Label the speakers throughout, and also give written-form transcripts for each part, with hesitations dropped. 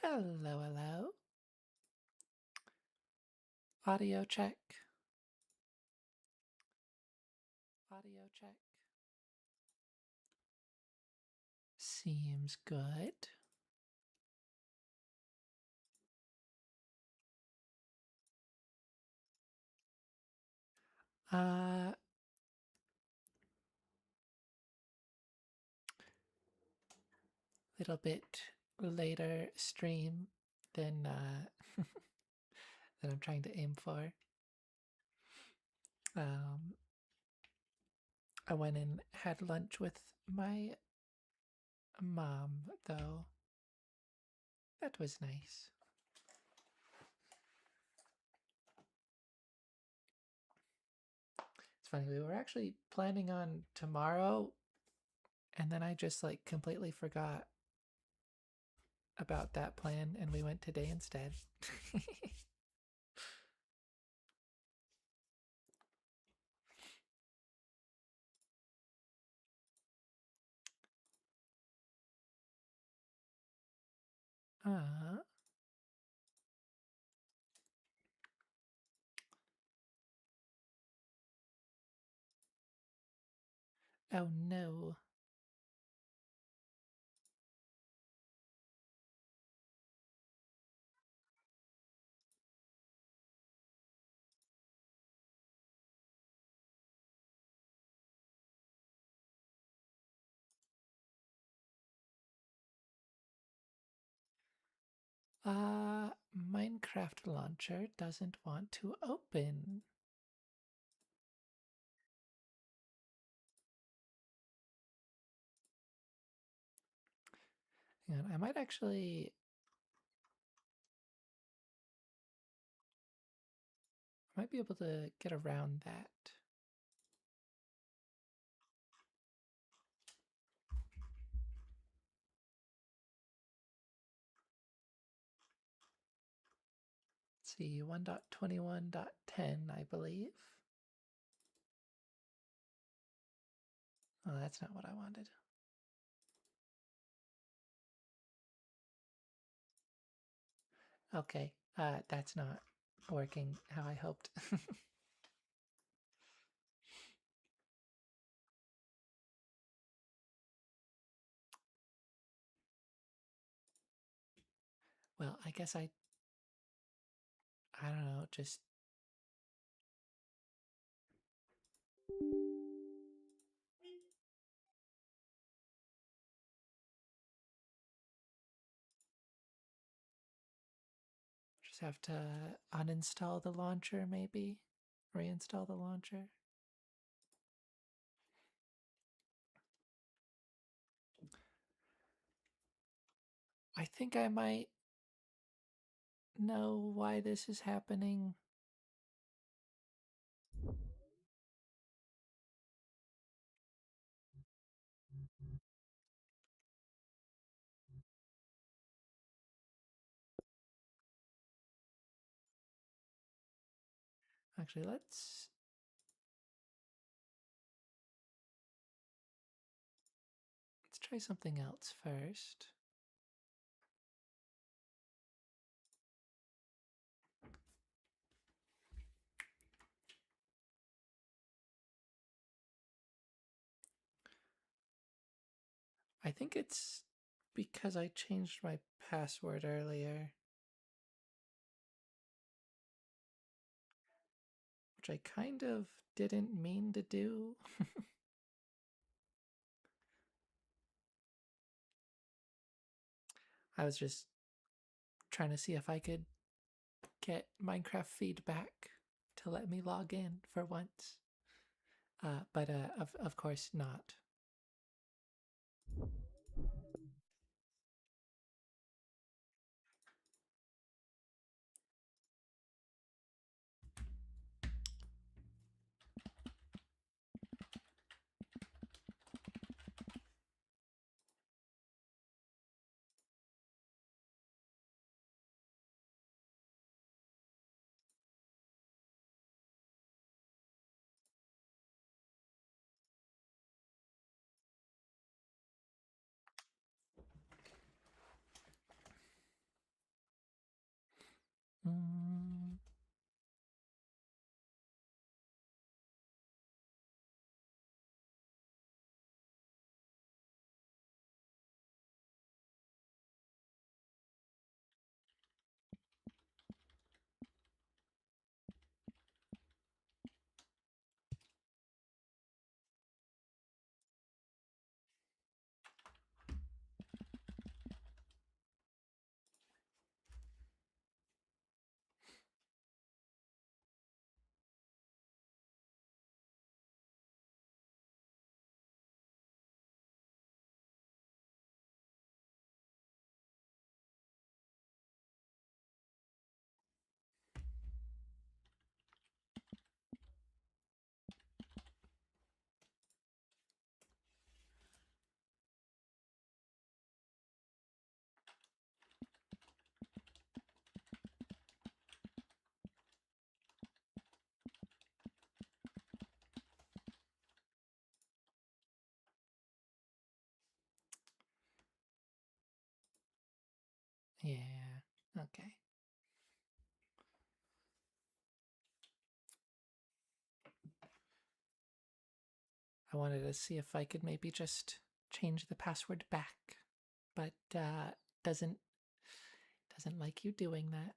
Speaker 1: Hello, hello. Audio check. Audio check. Seems good. Uh, little bit later stream than than I'm trying to aim for. Um, I went and had lunch with my mom, though. That was nice. It's funny, we were actually planning on tomorrow, and then I just like completely forgot about that plan, and we went today instead. uh, oh no. Minecraft launcher doesn't want to open. Hang on, I might actually. I might be able to get around that. Let's see, 1.21.10, I believe. Oh, that's not what I wanted. Okay, that's not working how I hoped. Well, I guess I don't know, just have to uninstall the launcher, maybe? Reinstall the launcher? I think I might know why this is happening. Actually, let's try something else first. I think it's because I changed my password earlier, which I kind of didn't mean to do. I was just trying to see if I could get Minecraft feedback to let me log in for once. But of course not. Yeah, okay. I wanted to see if I could maybe just change the password back, but doesn't doesn't like you doing that.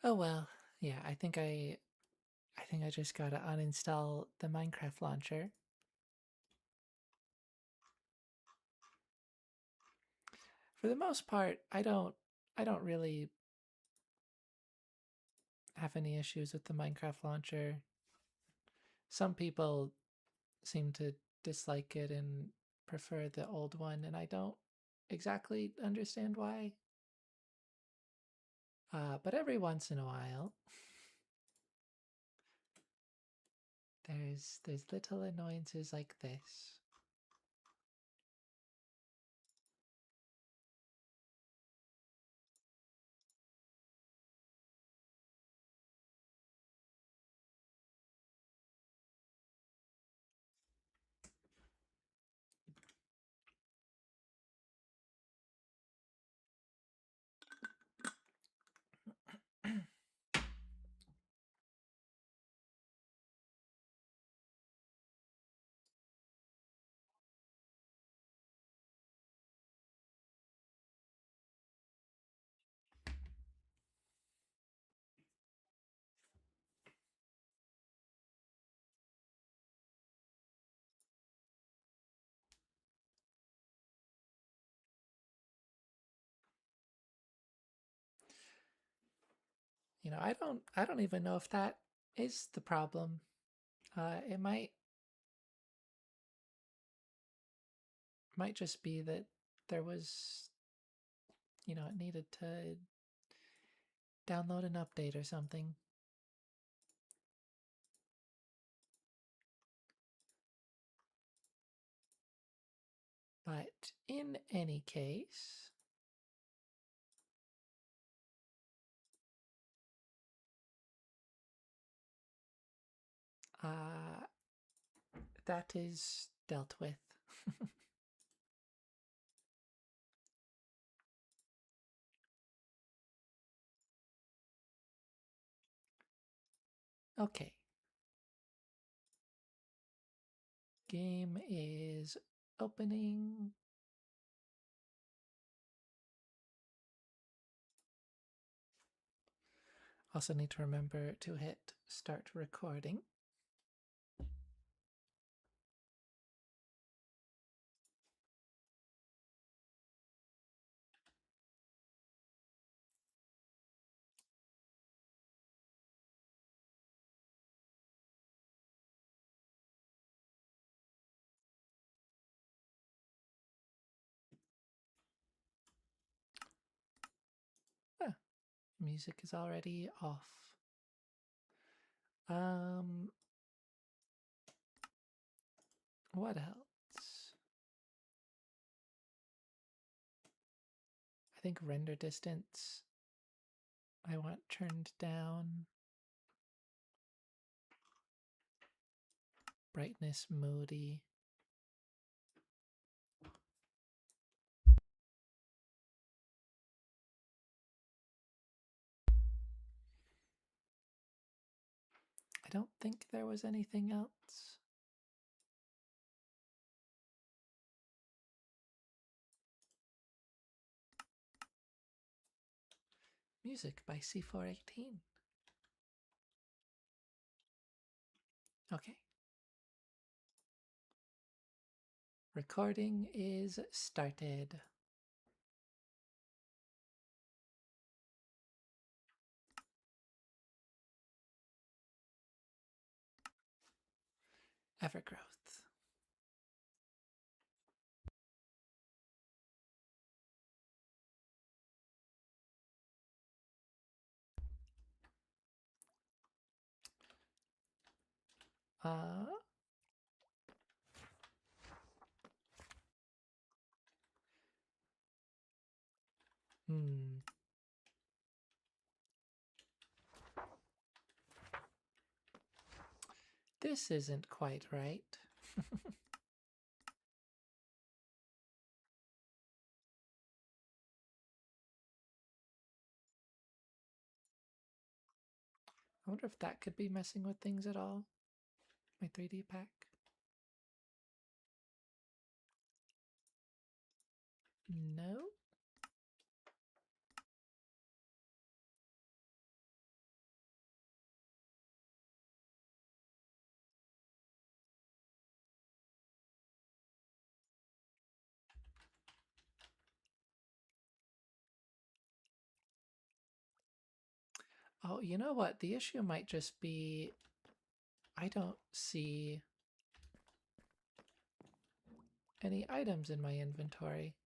Speaker 1: Oh well, yeah, I think I just gotta uninstall the Minecraft launcher. For the most part, I don't really have any issues with the Minecraft launcher. Some people seem to dislike it and prefer the old one, and I don't exactly understand why. But every once in a while, there's little annoyances like this. I don't even know if that is the problem. It might just be that there was, it needed to download an update or something. But in any case, uh, that is dealt with. Okay, game is opening. Also need to remember to hit start recording. Ah, music is already off. Um, what else? I think render distance I want turned down. Brightness moody. I don't think there was anything else. Music by C418. Okay. Recording is started. Evergrowth. Uh, hmm. This isn't quite right. I wonder if that could be messing with things at all. My 3D pack. No. Oh, you know what? The issue might just be I don't see any items in my inventory.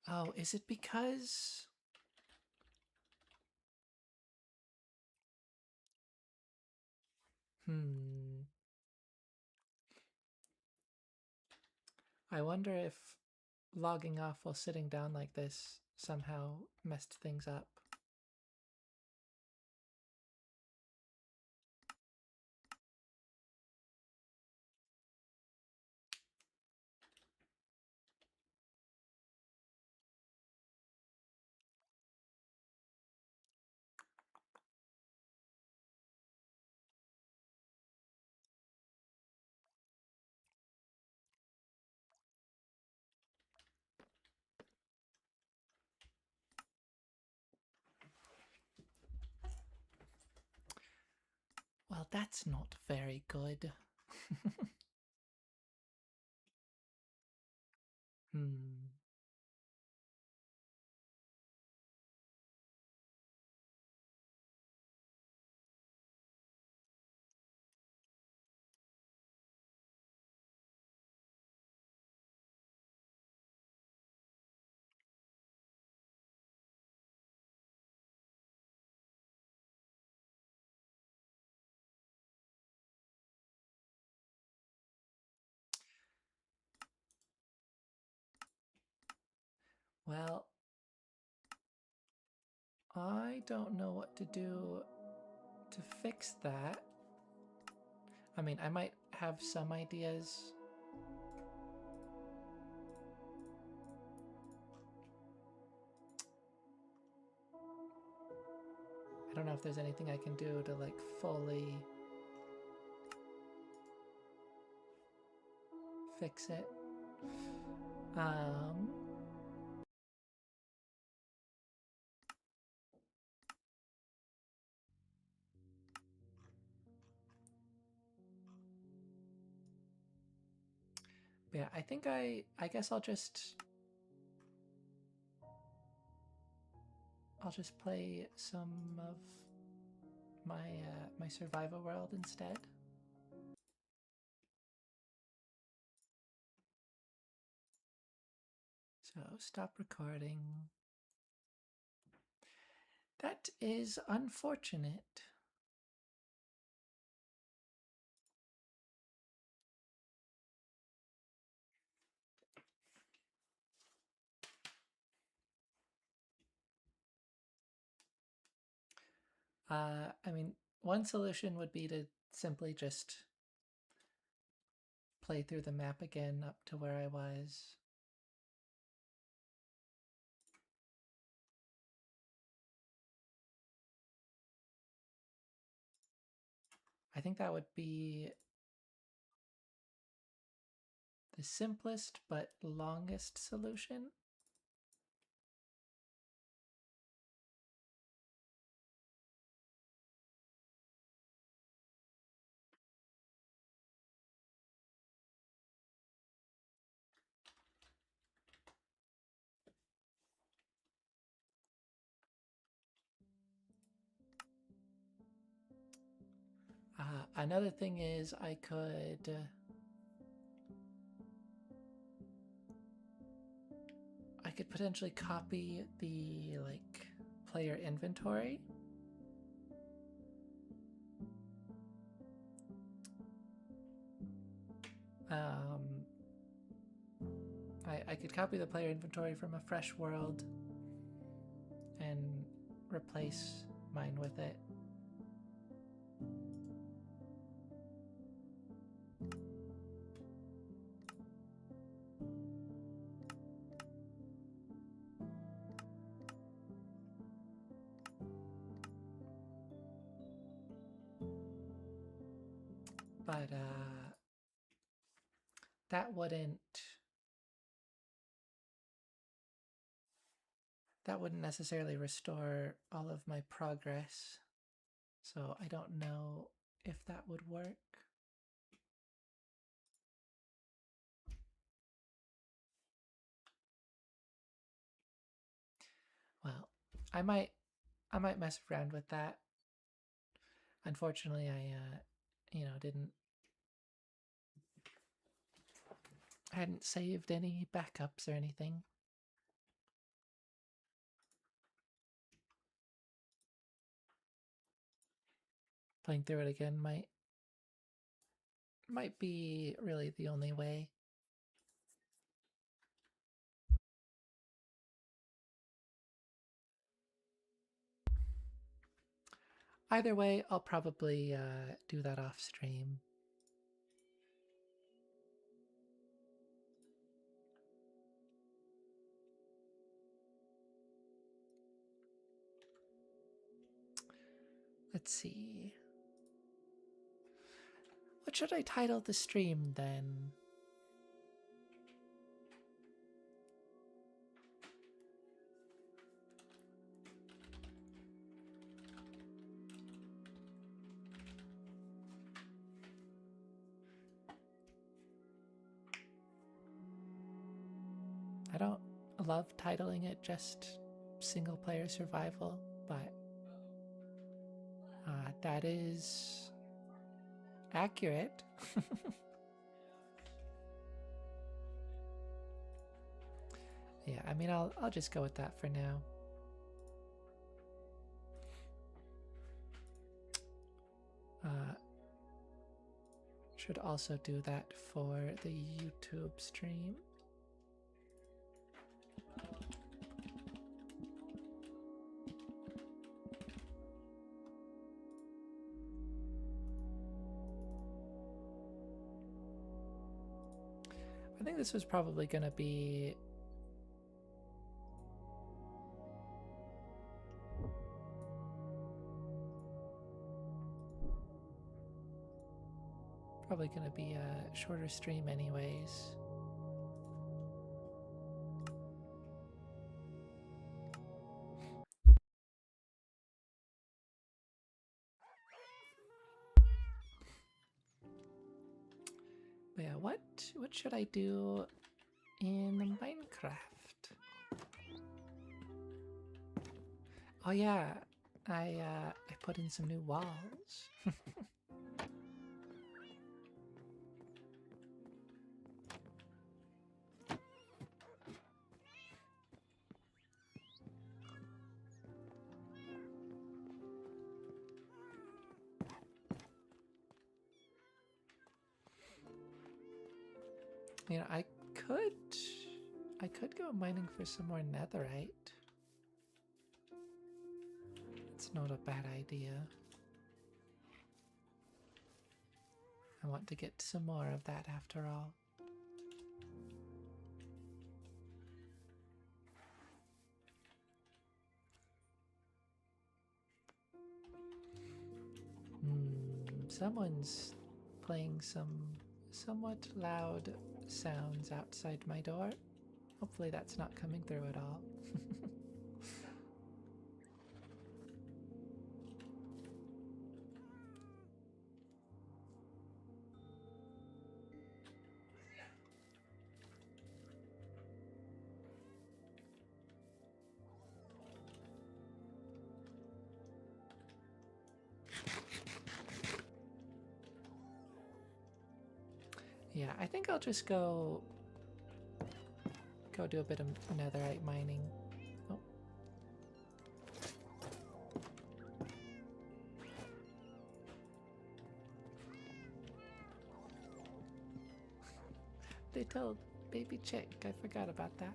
Speaker 1: Oh, is it because... I wonder if logging off while sitting down like this somehow messed things up. Well, that's not very good. Hmm. Well, I don't know what to do to fix that. I mean, I might have some ideas. I don't know if there's anything I can do to like fully fix it. Yeah, I think I guess I'll just play some of my survival world instead. So stop recording. That is unfortunate. I mean, one solution would be to simply just play through the map again up to where I was. I think that would be the simplest but longest solution. Another thing is I could potentially copy the like player inventory. I could copy the player inventory from a fresh world and replace mine with it. but that wouldn't necessarily restore all of my progress. So I don't know if that would work. Well, I might mess around with that. Unfortunately, I hadn't saved any backups or anything. Playing through it again might be really the only way. Either way, I'll probably do that off stream. Let's see. What should I title the stream then? I don't love titling it just single player survival, but that is accurate. Yeah, I mean, I'll just go with that for now. Should also do that for the YouTube stream. I think this was probably going to be a shorter stream anyways. But yeah, what should I do in Minecraft? Oh yeah, I put in some new walls. You know, I could go mining for some more netherite. It's not a bad idea. I want to get some more of that after all. Someone's playing some somewhat loud sounds outside my door. Hopefully that's not coming through at all. Yeah, I think I'll just go do a bit of netherite mining. Oh. Little baby chick, I forgot about that.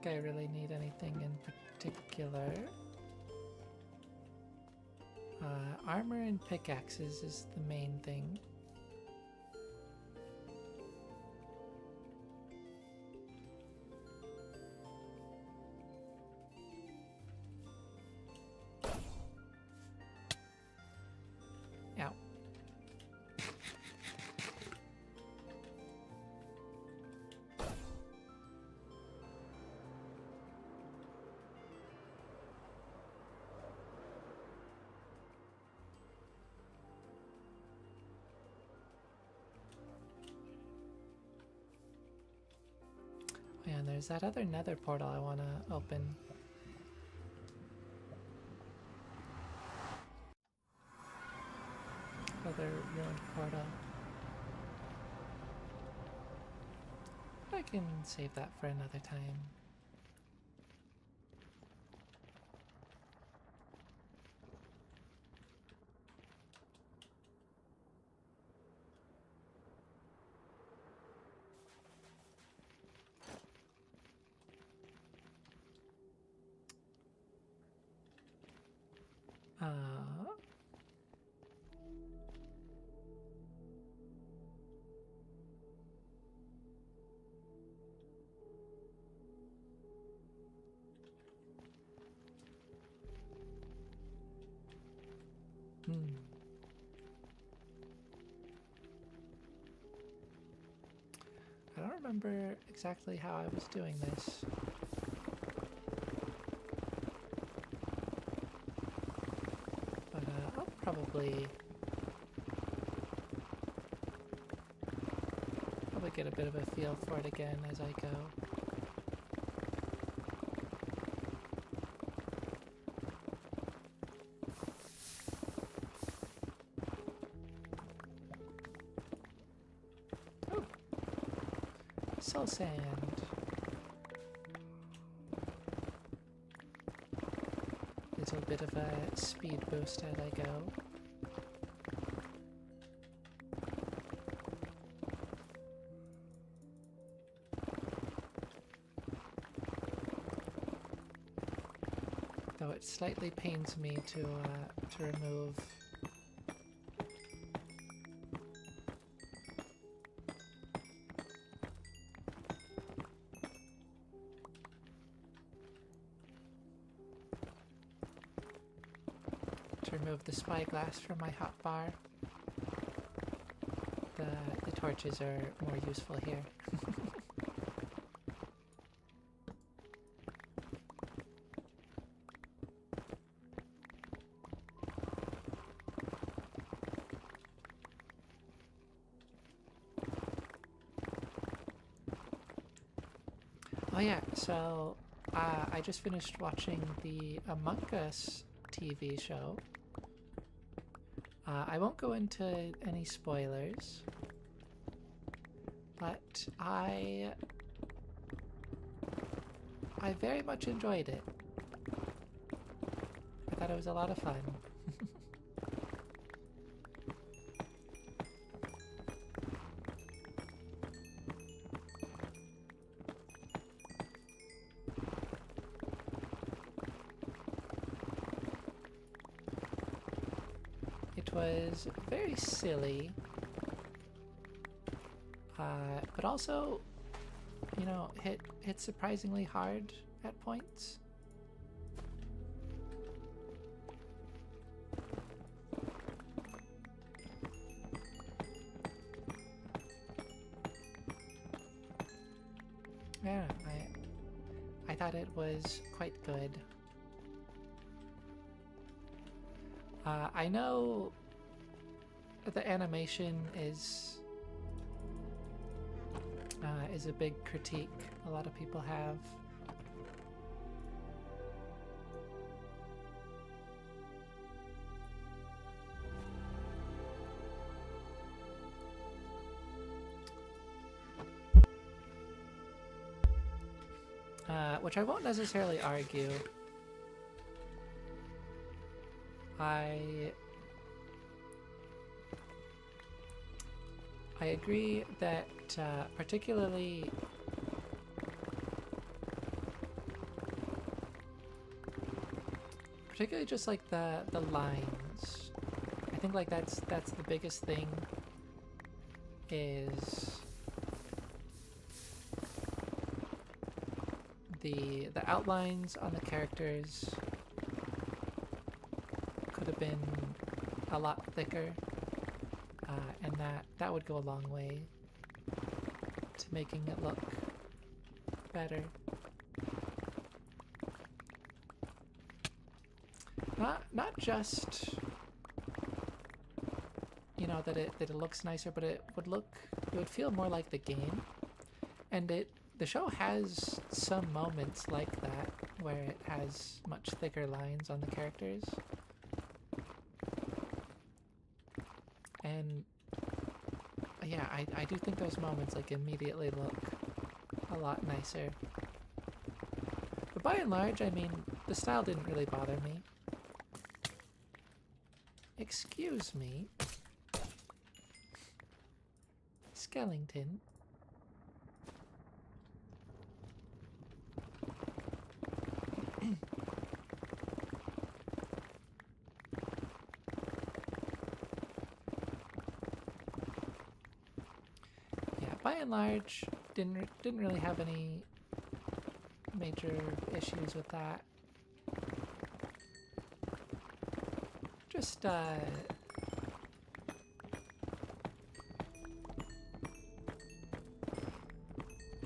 Speaker 1: I really need anything in particular. Armor and pickaxes is the main thing. Ow. Yeah, and there's that other nether portal I want to open. Other ruined portal. I can save that for another time. I don't remember exactly how I was doing this. But I'll probably get a bit of a feel for it again as I go. Oh, soul sand. Little bit of a speed boost as I go. Though it slightly pains me to remove the spyglass from my hotbar. The torches are more useful here. Oh yeah, so I just finished watching the Among Us TV show. I won't go into any spoilers, but I very much enjoyed it. I thought it was a lot of fun. It was very silly, but also, you know, hit surprisingly hard at points. Yeah, I thought it was quite good. I know the animation is a big critique a lot of people have. Which I won't necessarily argue. I agree that particularly particularly just like the lines. I think like that's the biggest thing, is the outlines on the characters could have been a lot thicker, and that would go a long way to making it look better. Not just, you know, that it looks nicer, but it would feel more like the game. And the show has some moments like that where it has much thicker lines on the characters. And yeah, I do think those moments like immediately look a lot nicer. But by and large, I mean, the style didn't really bother me. Excuse me. Skellington. Yeah, by and large, didn't really have any major issues with that. Just you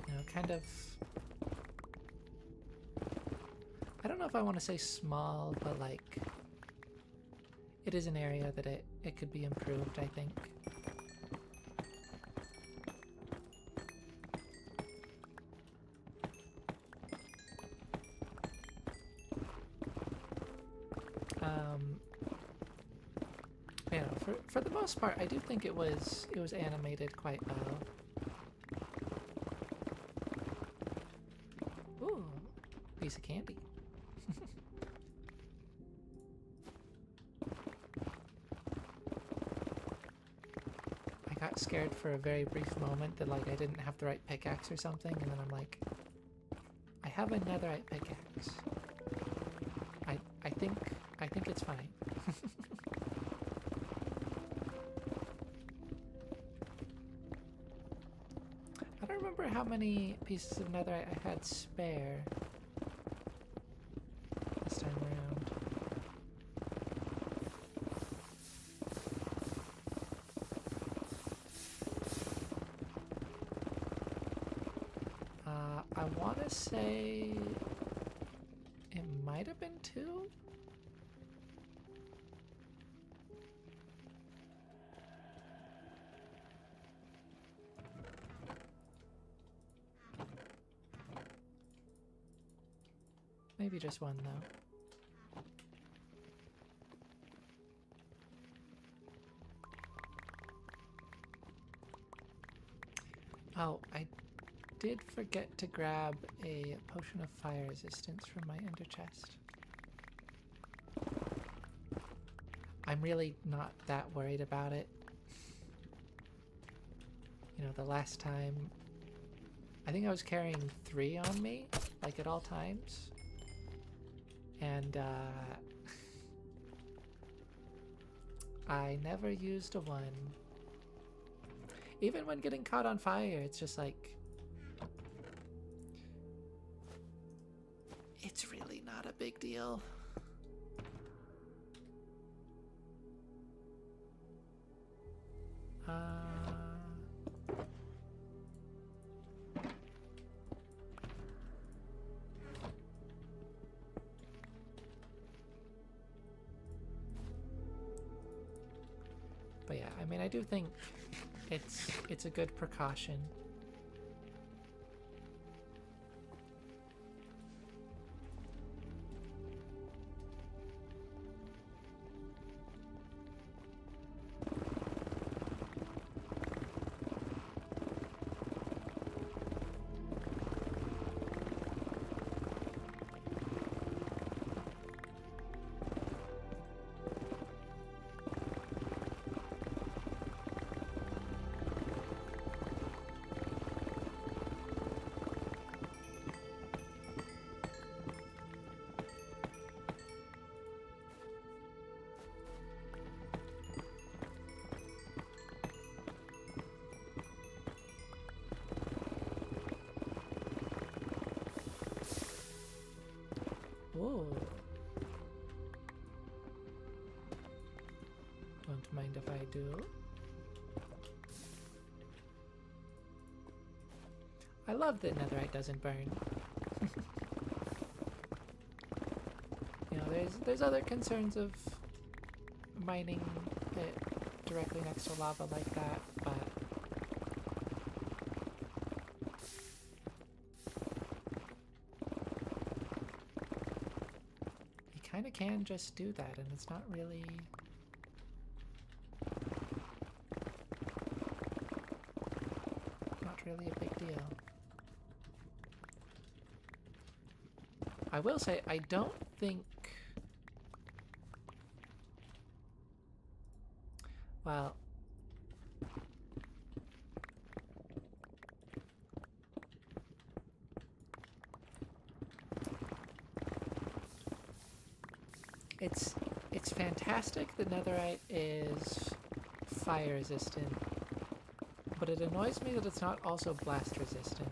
Speaker 1: know, kind of, I don't know if I want to say small, but like, it is an area that it could be improved, I think. You know, for the most part, I do think it was animated quite well. Ooh, piece of candy. I got scared for a very brief moment that like I didn't have the right pickaxe or something, and then I'm like, I have a netherite pickaxe. I think it's fine. I don't remember how many pieces of netherite I had spare this time around. I want to say it might have been 2? Maybe just 1, though. Oh, I did forget to grab a potion of fire resistance from my ender chest. I'm really not that worried about it. You know, the last time, I think I was carrying 3 on me, like at all times. And I never used a 1. Even when getting caught on fire, it's just like, it's really not a big deal. But yeah, I mean, I do think it's a good precaution. mind if I do. I love that Netherite doesn't burn. You know, there's other concerns of mining it directly next to lava like that, but you kind of can just do that, and it's not really a big deal. I will say, I don't think... Well... It's fantastic that Netherite is fire resistant, but it annoys me that it's not also blast resistant.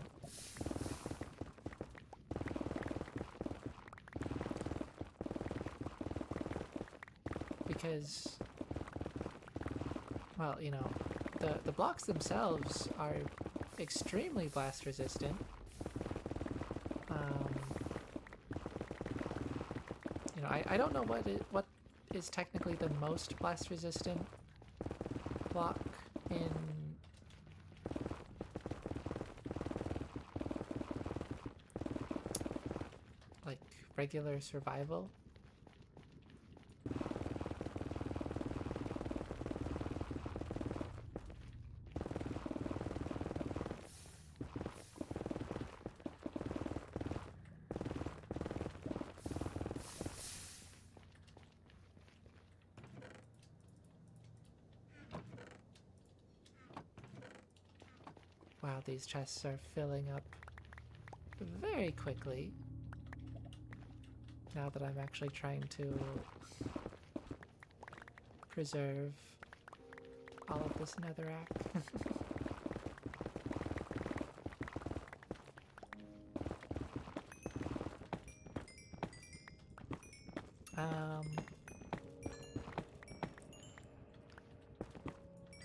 Speaker 1: Because, well, you know, the blocks themselves are extremely blast resistant. You know, I don't know what is technically the most blast resistant block in like regular survival. Wow, these chests are filling up very quickly now that I'm actually trying to preserve all of this netherrack.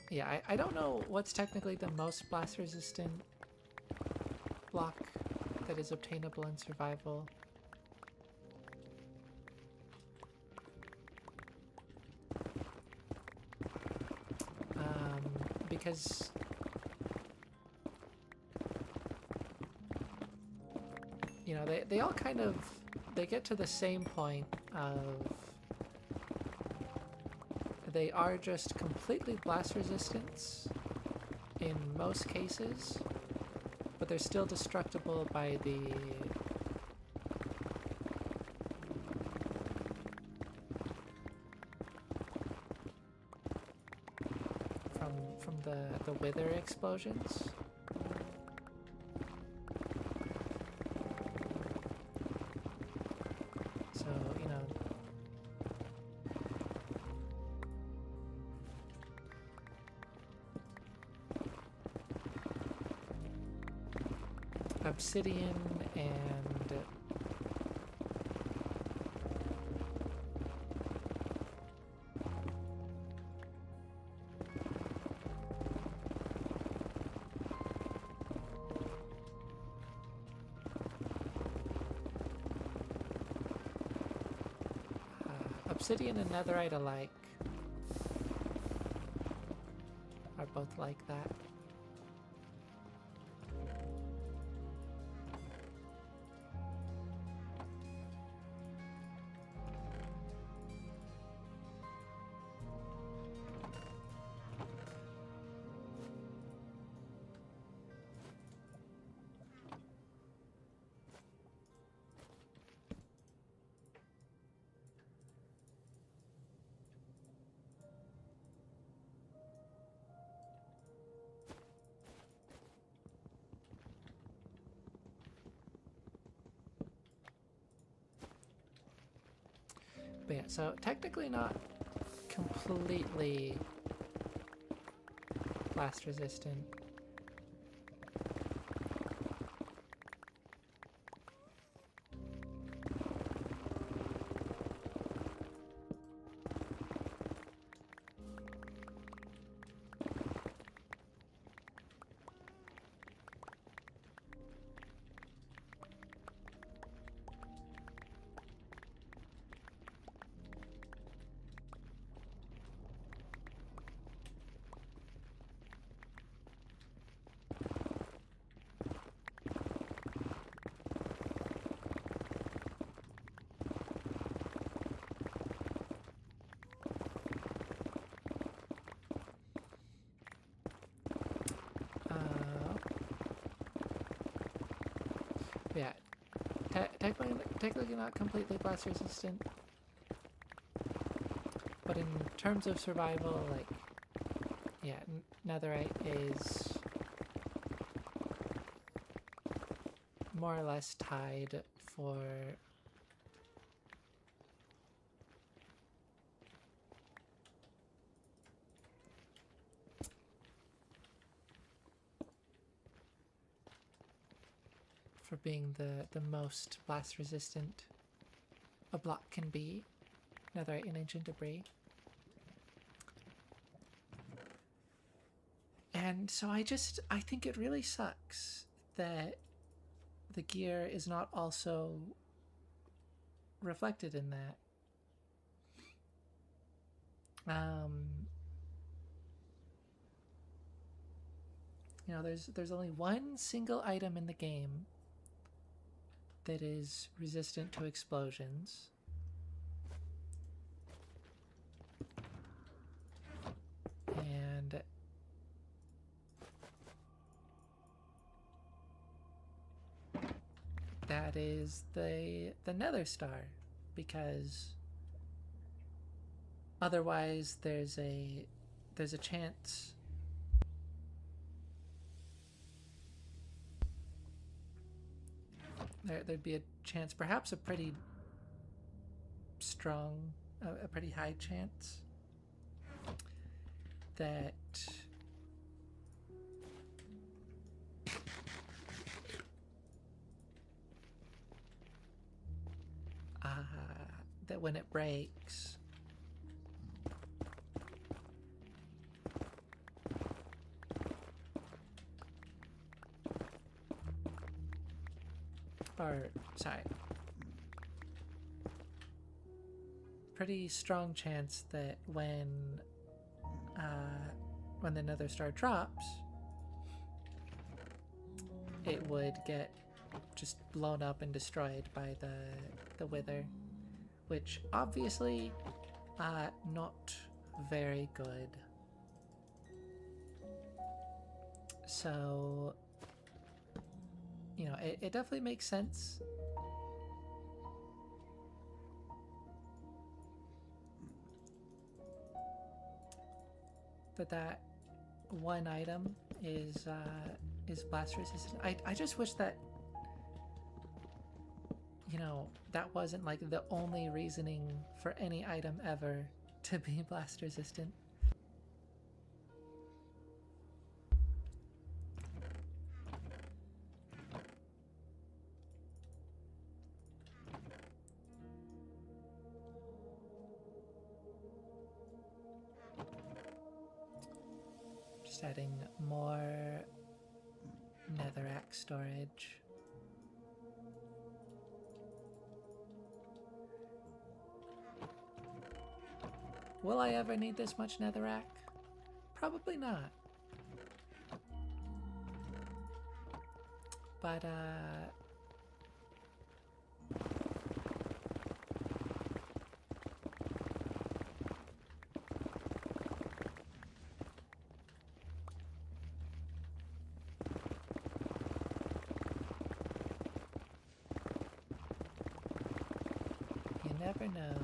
Speaker 1: Yeah, I don't know what's technically the most blast resistant block that is obtainable in survival. Because you know, they all kind of, they get to the same point of they are just completely blast resistance in most cases, but they're still destructible by the from the wither explosions. So, you know, obsidian and obsidian and netherite alike are both like that. But yeah, so technically not completely blast resistant. technically not completely blast resistant, but in terms of survival, like, yeah, Netherite is more or less tied for being the most blast resistant a block can be. Netherite and ancient debris. And so I think it really sucks that the gear is not also reflected in that. You know, there's only one single item in the game that is resistant to explosions. And that is the Nether Star, because otherwise there's a chance there'd be a chance, perhaps a pretty strong, a pretty high chance that that when it breaks, or sorry, pretty strong chance that when the Nether Star drops, it would get just blown up and destroyed by the Wither, which obviously not very good. So, you know, it definitely makes sense that one item is blast resistant. I just wish that, you know, that wasn't like the only reasoning for any item ever to be blast resistant. Just adding more netherrack storage. Will I ever need this much netherrack? Probably not. But you never know.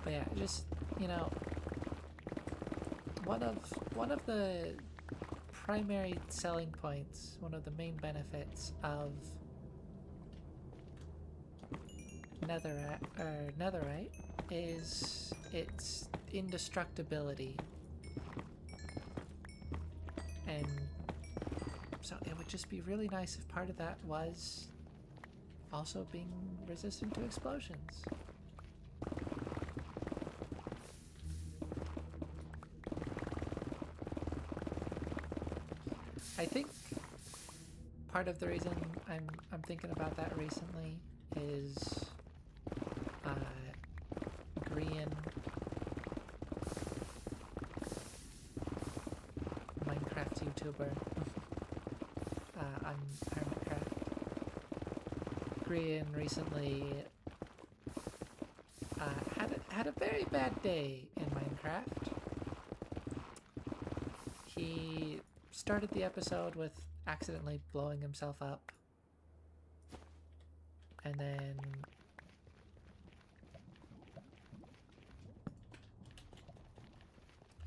Speaker 1: But yeah, just, you know, one of the primary selling points, one of the main benefits of Netherite is its indestructibility. And so it would just be really nice if part of that was also being resistant to explosions. I think part of the reason I'm thinking about that recently is Korean Minecraft YouTuber on Hermitcraft. Korean recently had a very bad day in Minecraft. He started the episode with accidentally blowing himself up, and then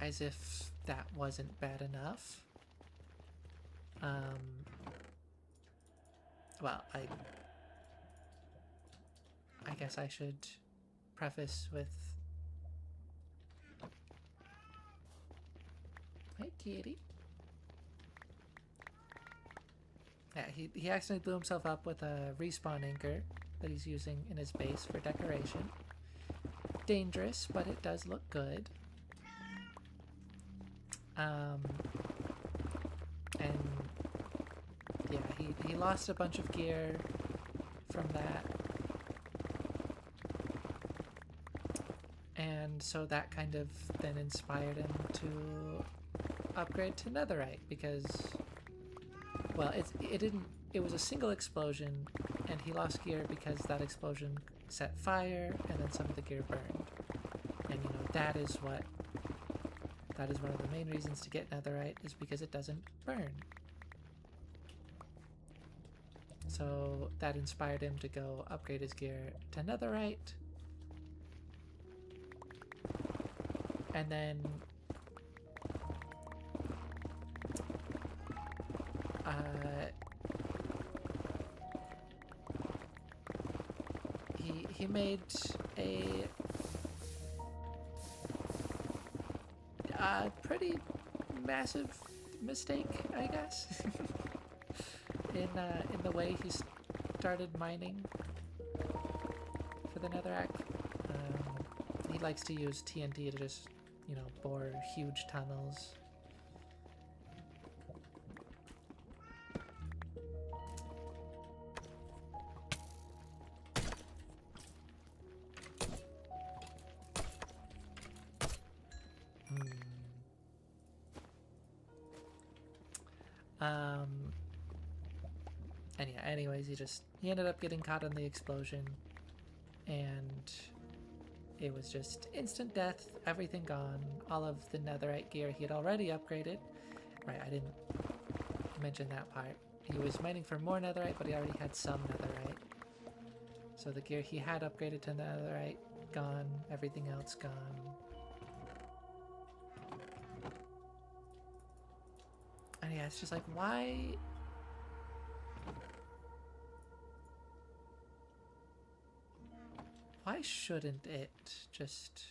Speaker 1: as if that wasn't bad enough, well, I guess I should preface with, hey kitty. Yeah, he accidentally blew himself up with a respawn anchor that he's using in his base for decoration. Dangerous, but it does look good. And yeah, he lost a bunch of gear from that. And so that kind of then inspired him to upgrade to Netherite because, well, it was a single explosion and he lost gear because that explosion set fire and then some of the gear burned. And you know, that is one of the main reasons to get Netherite, is because it doesn't burn. So that inspired him to go upgrade his gear to Netherite. And then he made a pretty massive mistake, I guess, in the way he started mining for the netherrack. He likes to use TNT to just, you know, bore huge tunnels. And yeah, anyways, he ended up getting caught in the explosion, and it was just instant death, everything gone, all of the netherite gear he had already upgraded. Right, I didn't mention that part. He was mining for more netherite, but he already had some netherite. So the gear he had upgraded to netherite, gone, everything else gone. And yeah, it's just like, why shouldn't it just...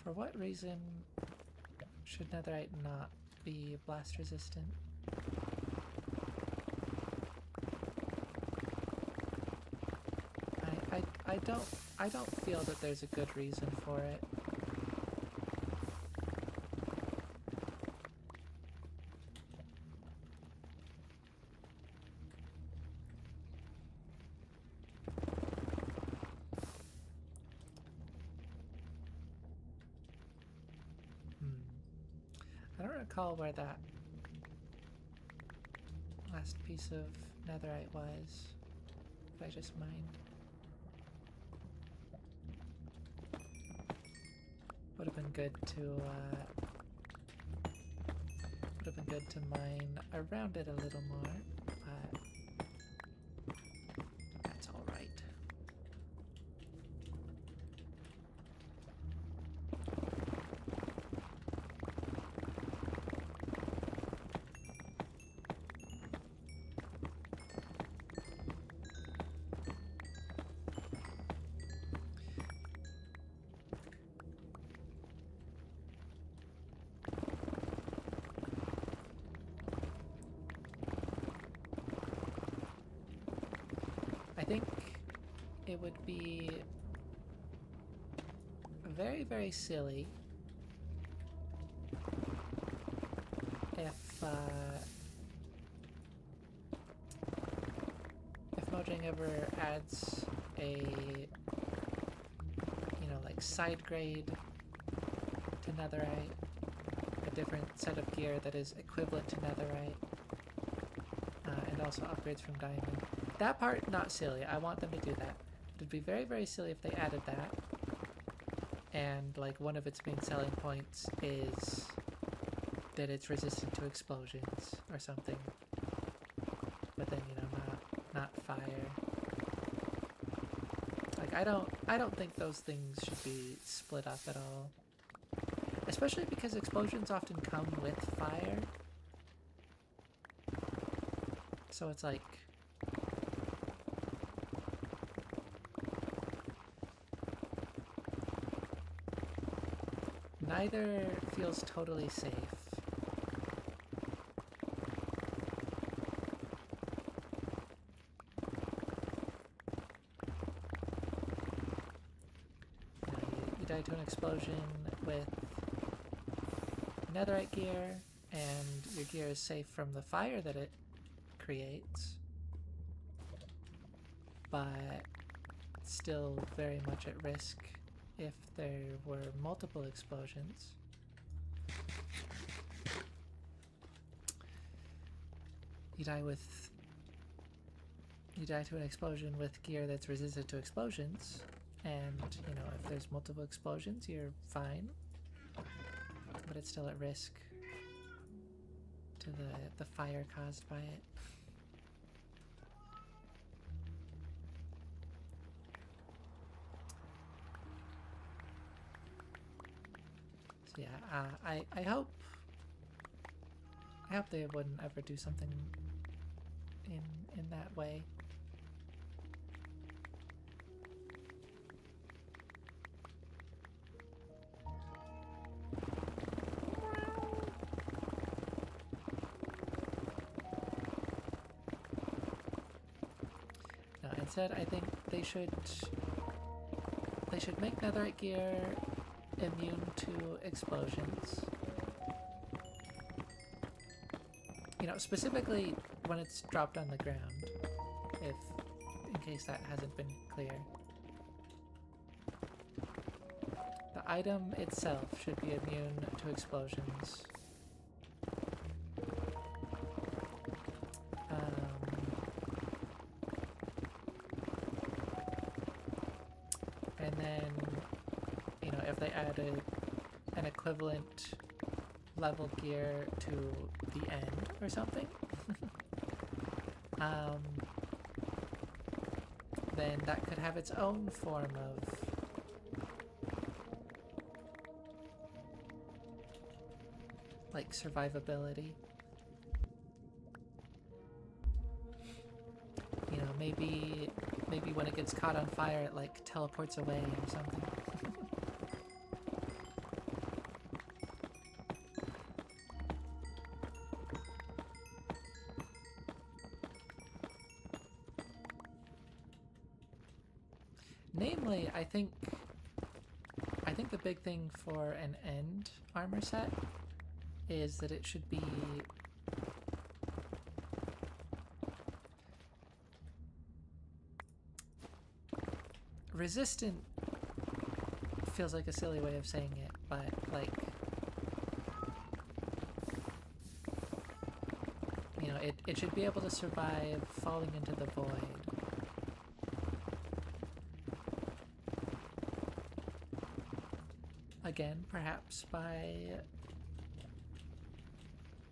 Speaker 1: For what reason should netherite not be blast resistant? I don't feel that there's a good reason for it. I don't recall where that last piece of netherite was that I just mined. Would have been good been good to mine around it a little more, but that's all right. I think it would be very, very silly if Mojang ever adds a, like side grade to Netherite, a different set of gear that is equivalent to Netherite, and also upgrades from Diamond. That part, not silly. I want them to do that. It'd be very, very silly if they added that. And, like, one of its main selling points is that it's resistant to explosions or something. But then, not fire. Like, I don't think those things should be split up at all. Especially because explosions often come with fire. So it's like, neither feels totally safe. You die to an explosion with Netherite gear, and your gear is safe from the fire that it creates, but still very much at risk if there were multiple explosions. You die to an explosion with gear that's resistant to explosions, and if there's multiple explosions, you're fine, but it's still at risk to the fire caused by it. Yeah, I hope they wouldn't ever do something in that way. No, instead, I think they should make Netherite gear immune to explosions. Specifically when it's dropped on the ground, in case that hasn't been clear. The item itself should be immune to explosions. And then, if they added an equivalent level gear to the end or something, then that could have its own form of like survivability. Maybe when it gets caught on fire, it like teleports away or something. Namely, I think the big thing for an end armor set is that it should be resistant. Feels like a silly way of saying it, but like, it should be able to survive falling into the void. Again, perhaps by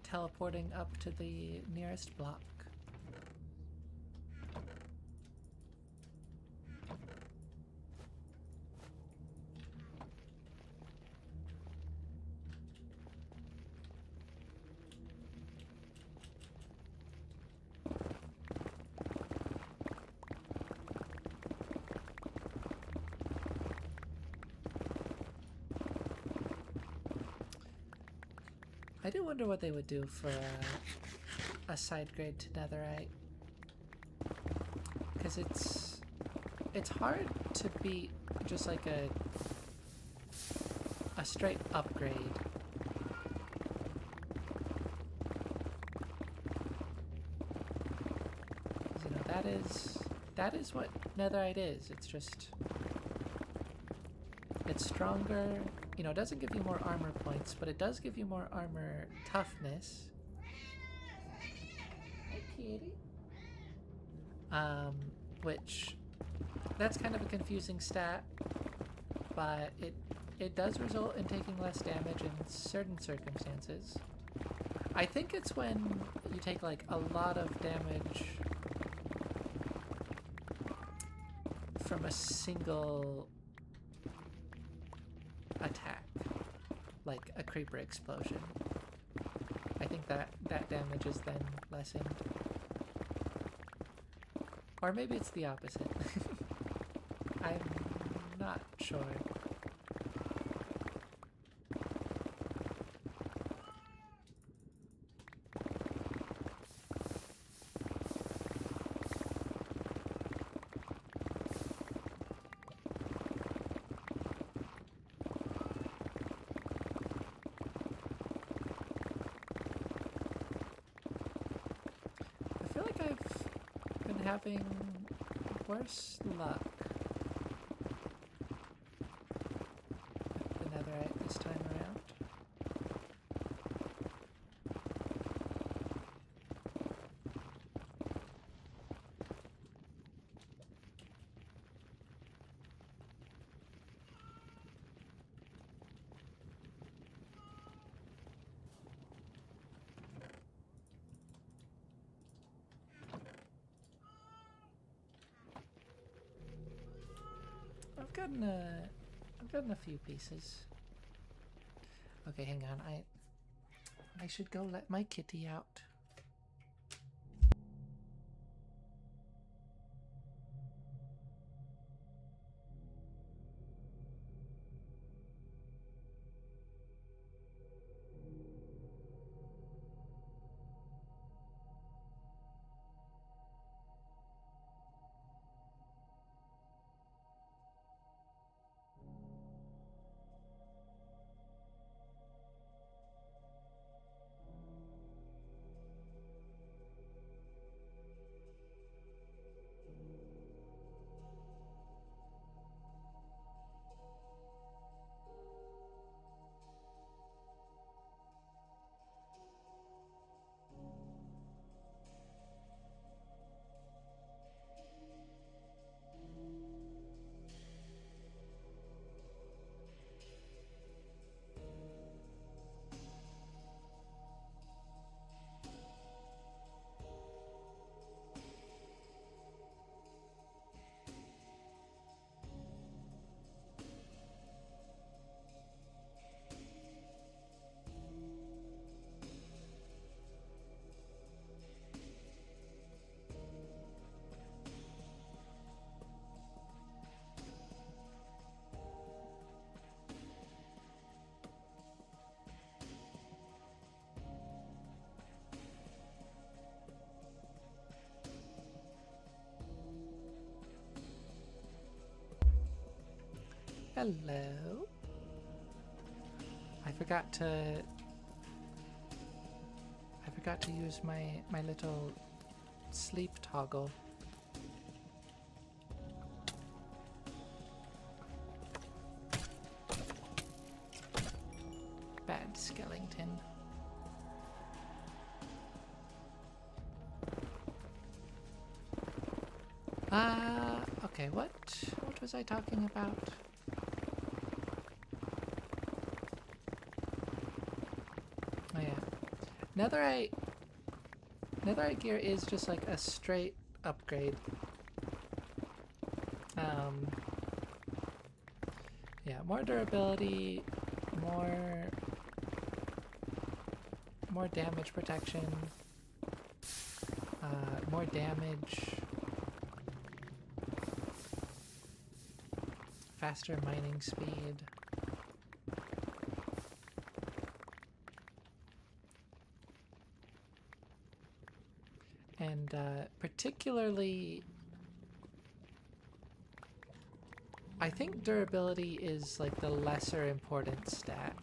Speaker 1: teleporting up to the nearest block. I do wonder what they would do for a side grade to Netherite, because it's hard to beat just like a straight upgrade. You know, that is what Netherite is. It's stronger. You know, it doesn't give you more armor points, but it does give you more armor toughness. Hi, kitty. Which, that's kind of a confusing stat, but it does result in taking less damage in certain circumstances. I think it's when you take like a lot of damage from a single attack, like a creeper explosion. I think that damage is then lessened. Or maybe it's the opposite. I'm not sure. Having worse luck with the Netherite this time around. I've gotten a few pieces. Okay, hang on. I should go let my kitty out. Hello. I forgot to use my little sleep toggle. Bad skeleton. Okay, what was I talking about? Oh yeah. Netherite gear is just like a straight upgrade. Yeah, more durability, more damage protection, more damage, faster mining speed. And particularly, I think durability is like the lesser important stat.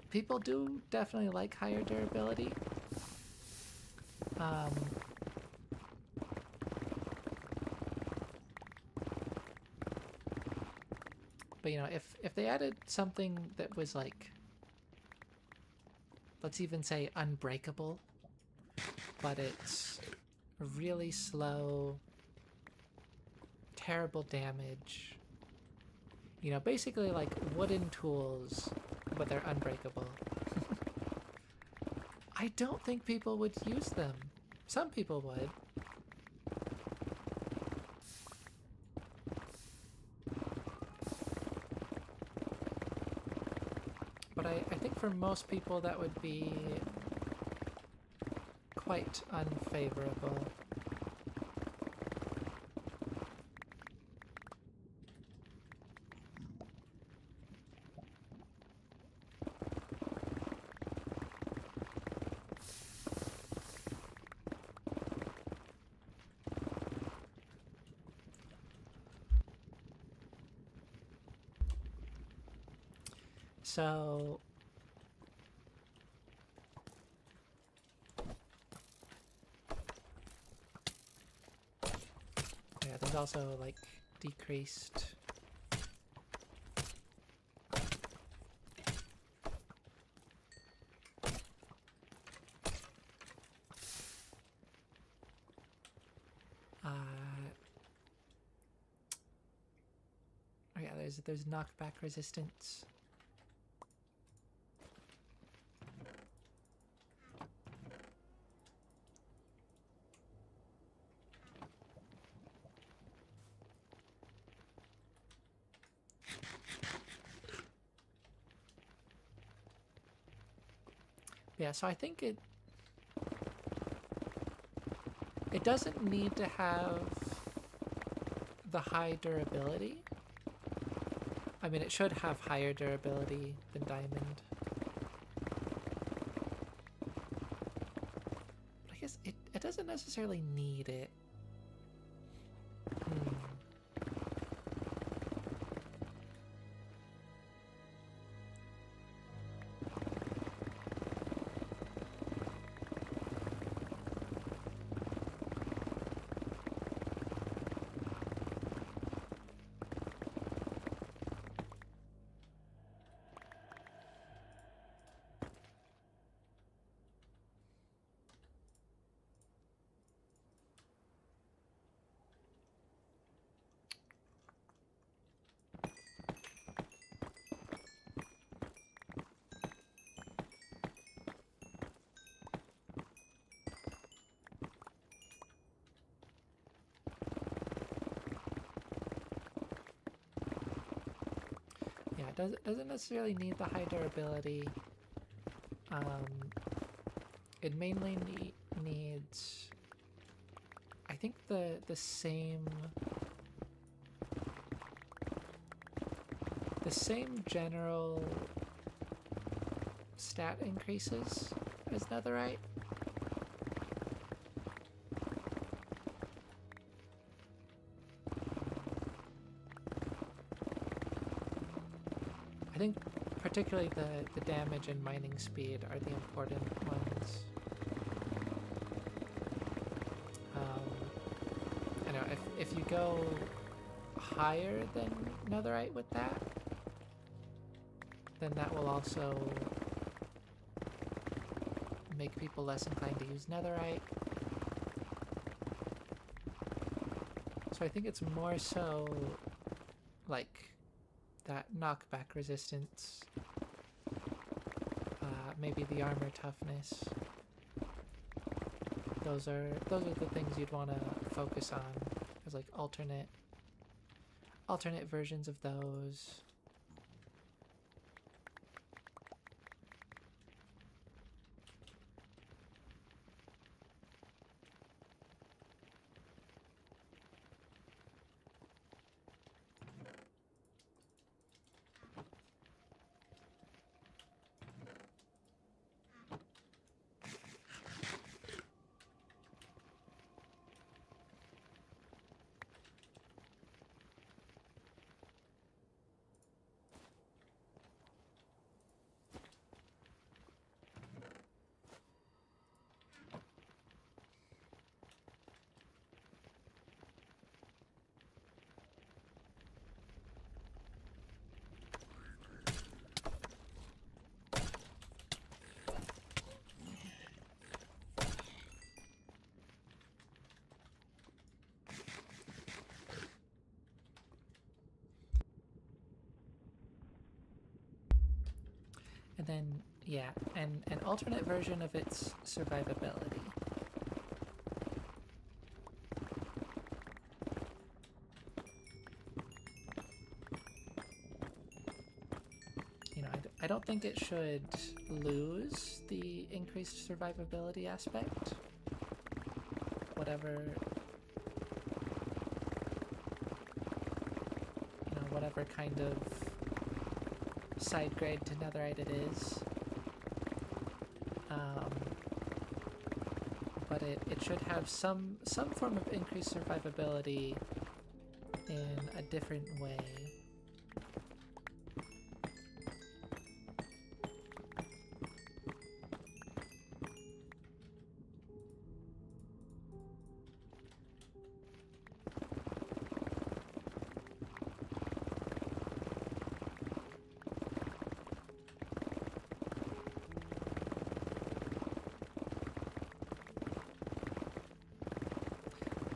Speaker 1: People do definitely like higher durability. But you know, if they added something that was like, let's even say unbreakable, but it's really slow, terrible damage, you know, basically like wooden tools, but they're unbreakable. I don't think people would use them. Some people would. But I think for most people that would be quite unfavorable. So yeah, there's also like decreased oh yeah, there's knockback resistance. Yeah, so I think it doesn't need to have the high durability. I mean, it should have higher durability than diamond. But I guess it doesn't necessarily need it. Yeah, it doesn't necessarily need the high durability. It mainly needs, I think, the same general stat increases as Netherite. I think particularly the damage and mining speed are the important ones. I know if you go higher than Netherite with that, then that will also make people less inclined to use Netherite. So I think it's more so like that knockback resistance maybe the armor toughness. Those are the things you'd want to focus on as like alternate versions of those. And then, yeah, and an alternate version of its survivability. You know, I don't think it should lose the increased survivability aspect. Whatever, you know, whatever kind of side grade to netherite it is, but it should have some form of increased survivability in a different way.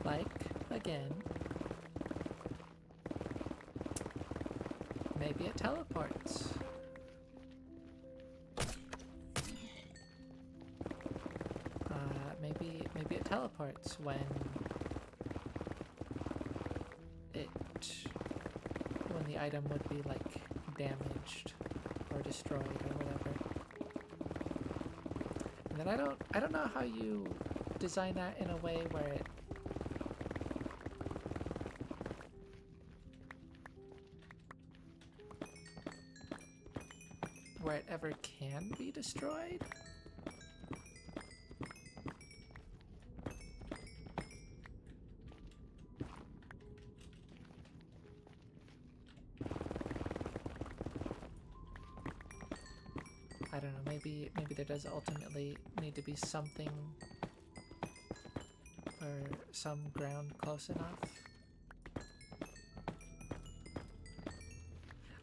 Speaker 1: Like, again, maybe it teleports. Maybe it teleports when the item would be like damaged or destroyed or whatever. And then I don't know how you design that in a way where it ever can be destroyed. I don't know, maybe there does ultimately need to be something or some ground close enough.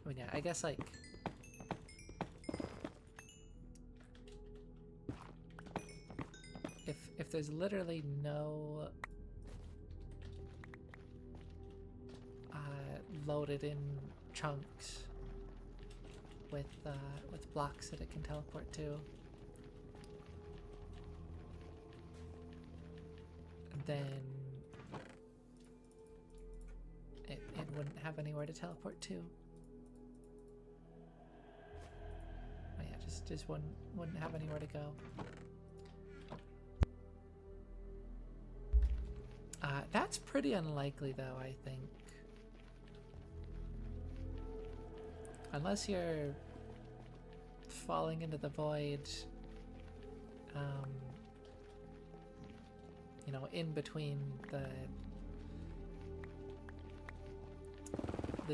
Speaker 1: I mean, yeah, I guess like if there's literally no loaded in chunks with blocks that it can teleport to, then it wouldn't have anywhere to teleport to. Oh yeah, just wouldn't have anywhere to go. That's pretty unlikely though, I think. Unless you're falling into the void, you know, in between the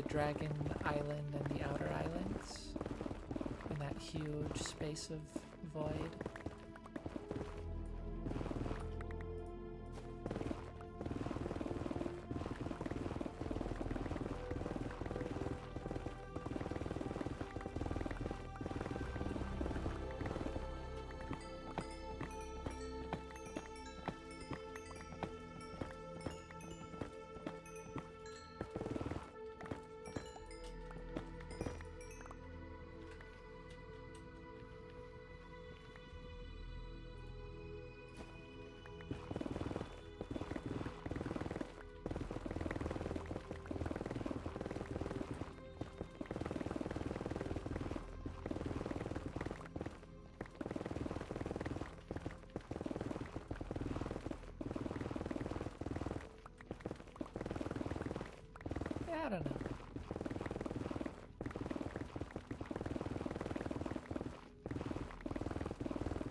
Speaker 1: Dragon Island and the Outer Islands, in that huge space of void. I don't know.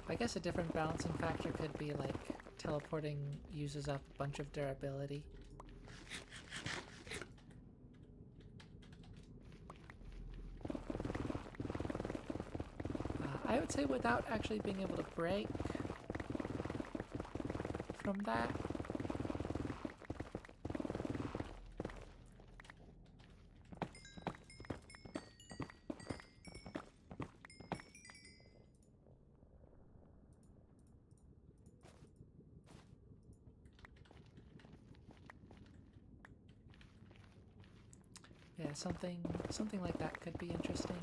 Speaker 1: I guess a different balancing factor could be like teleporting uses up a bunch of durability. I would say without actually being able to break from that. Yeah, something like that could be interesting.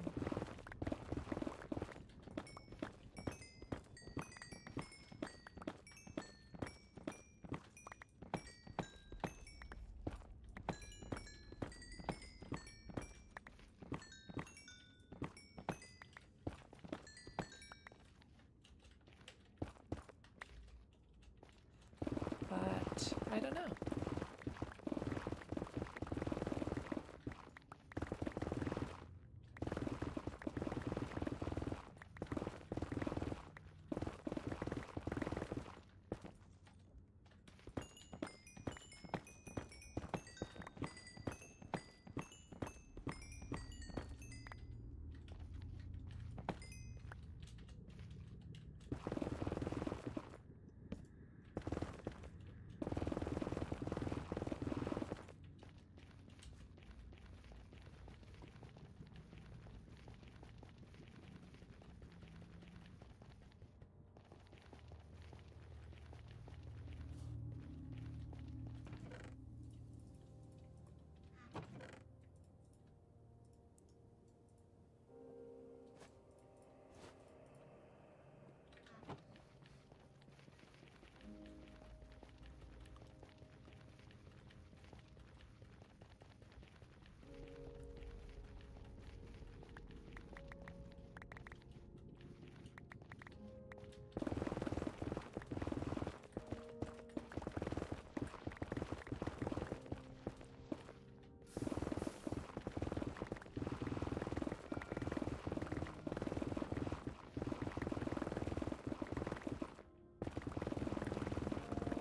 Speaker 1: But I don't know.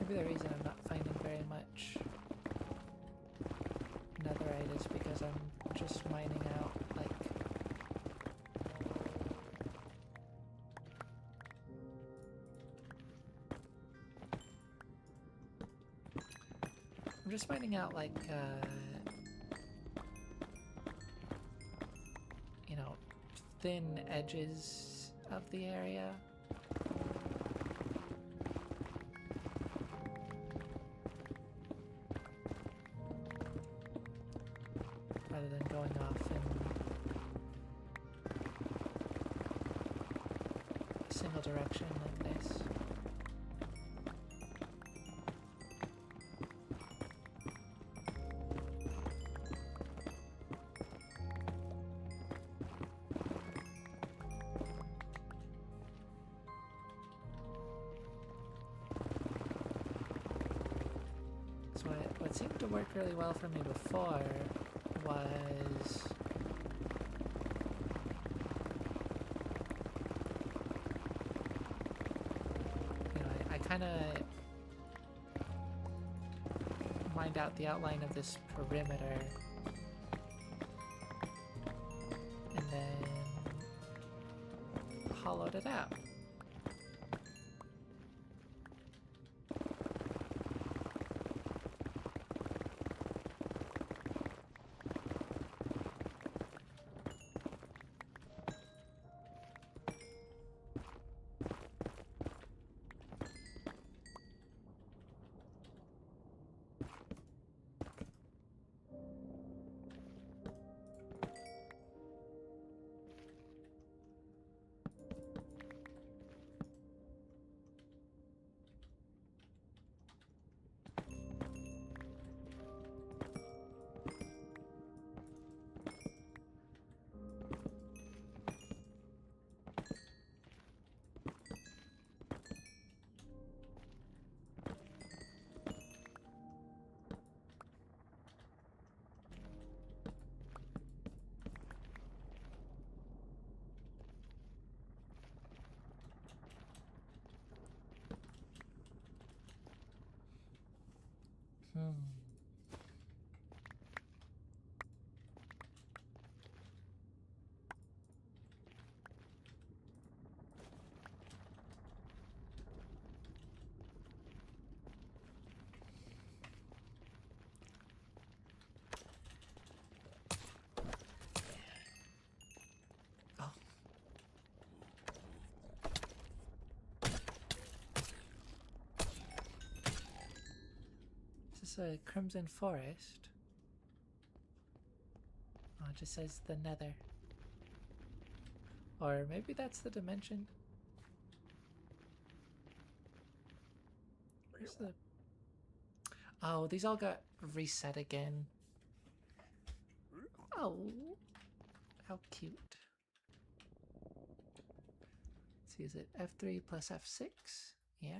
Speaker 1: Maybe the reason I'm not finding very much netherite is because I'm just mining out, like, I'm just mining out, like, you know, thin edges of the area. Rather than going off in a single direction like this. So what seemed to work really well for me before was I kind of mined out the outline of this perimeter and then hollowed it out. Hmm. Oh. Is this a Crimson Forest? Oh, it just says the Nether. Or maybe that's the dimension. Where's the... Oh, these all got reset again. Oh, how cute. Let's see, is it F3 plus F6? Yeah.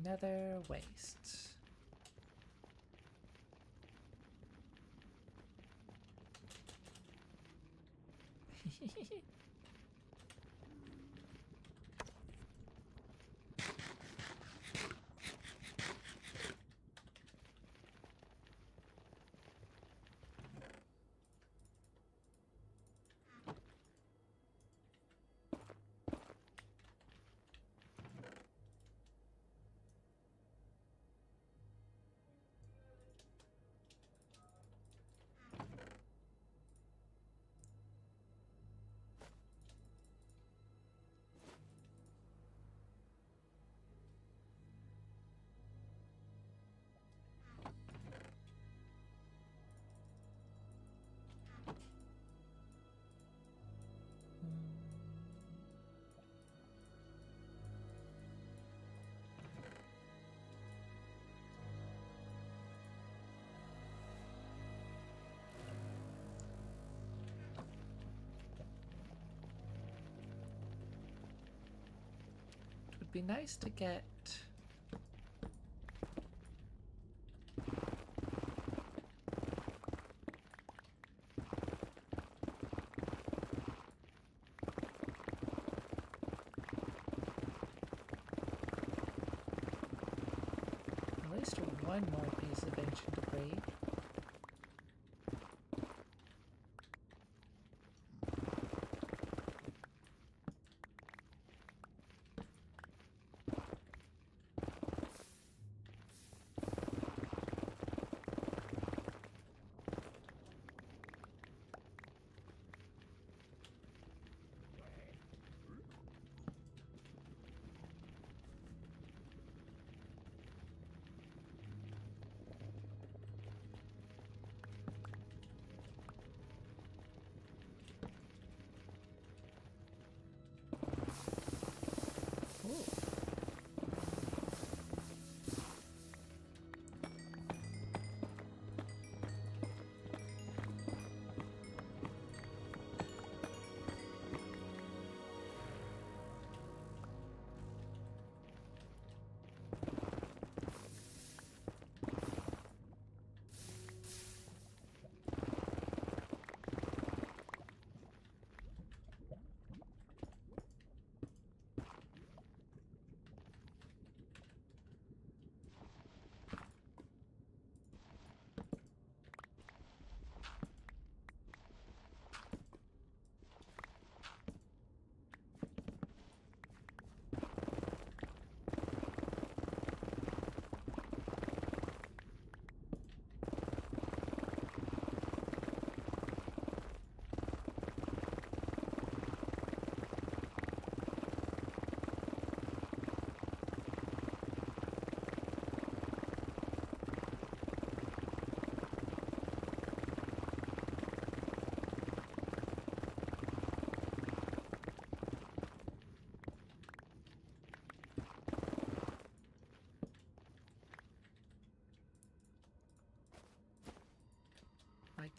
Speaker 1: Nether wastes. It would be nice to get at least one more piece of ancient debris.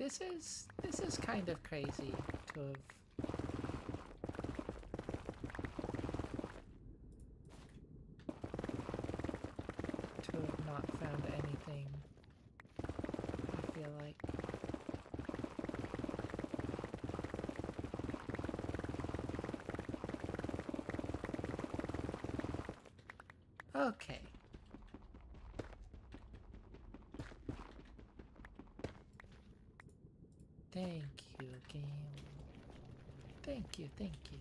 Speaker 1: this is kind of crazy to have not found anything. I feel like. Okay. Thank you, game. Thank you, thank you.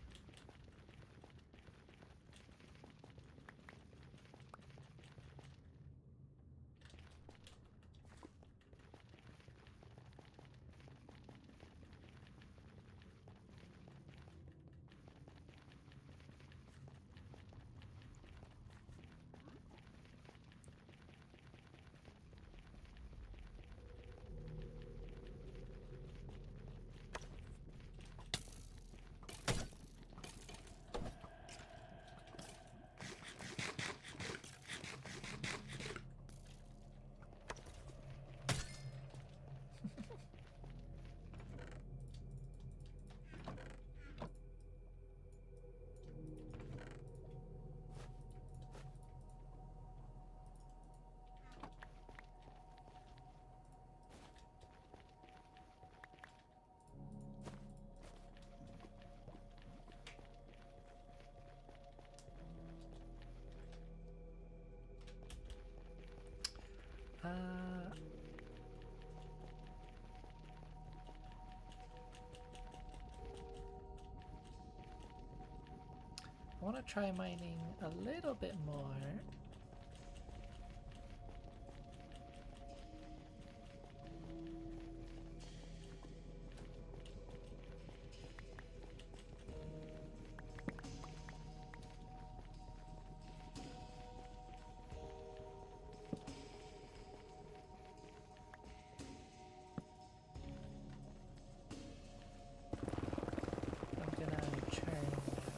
Speaker 1: I want to try mining a little bit more. I'm gonna churn now.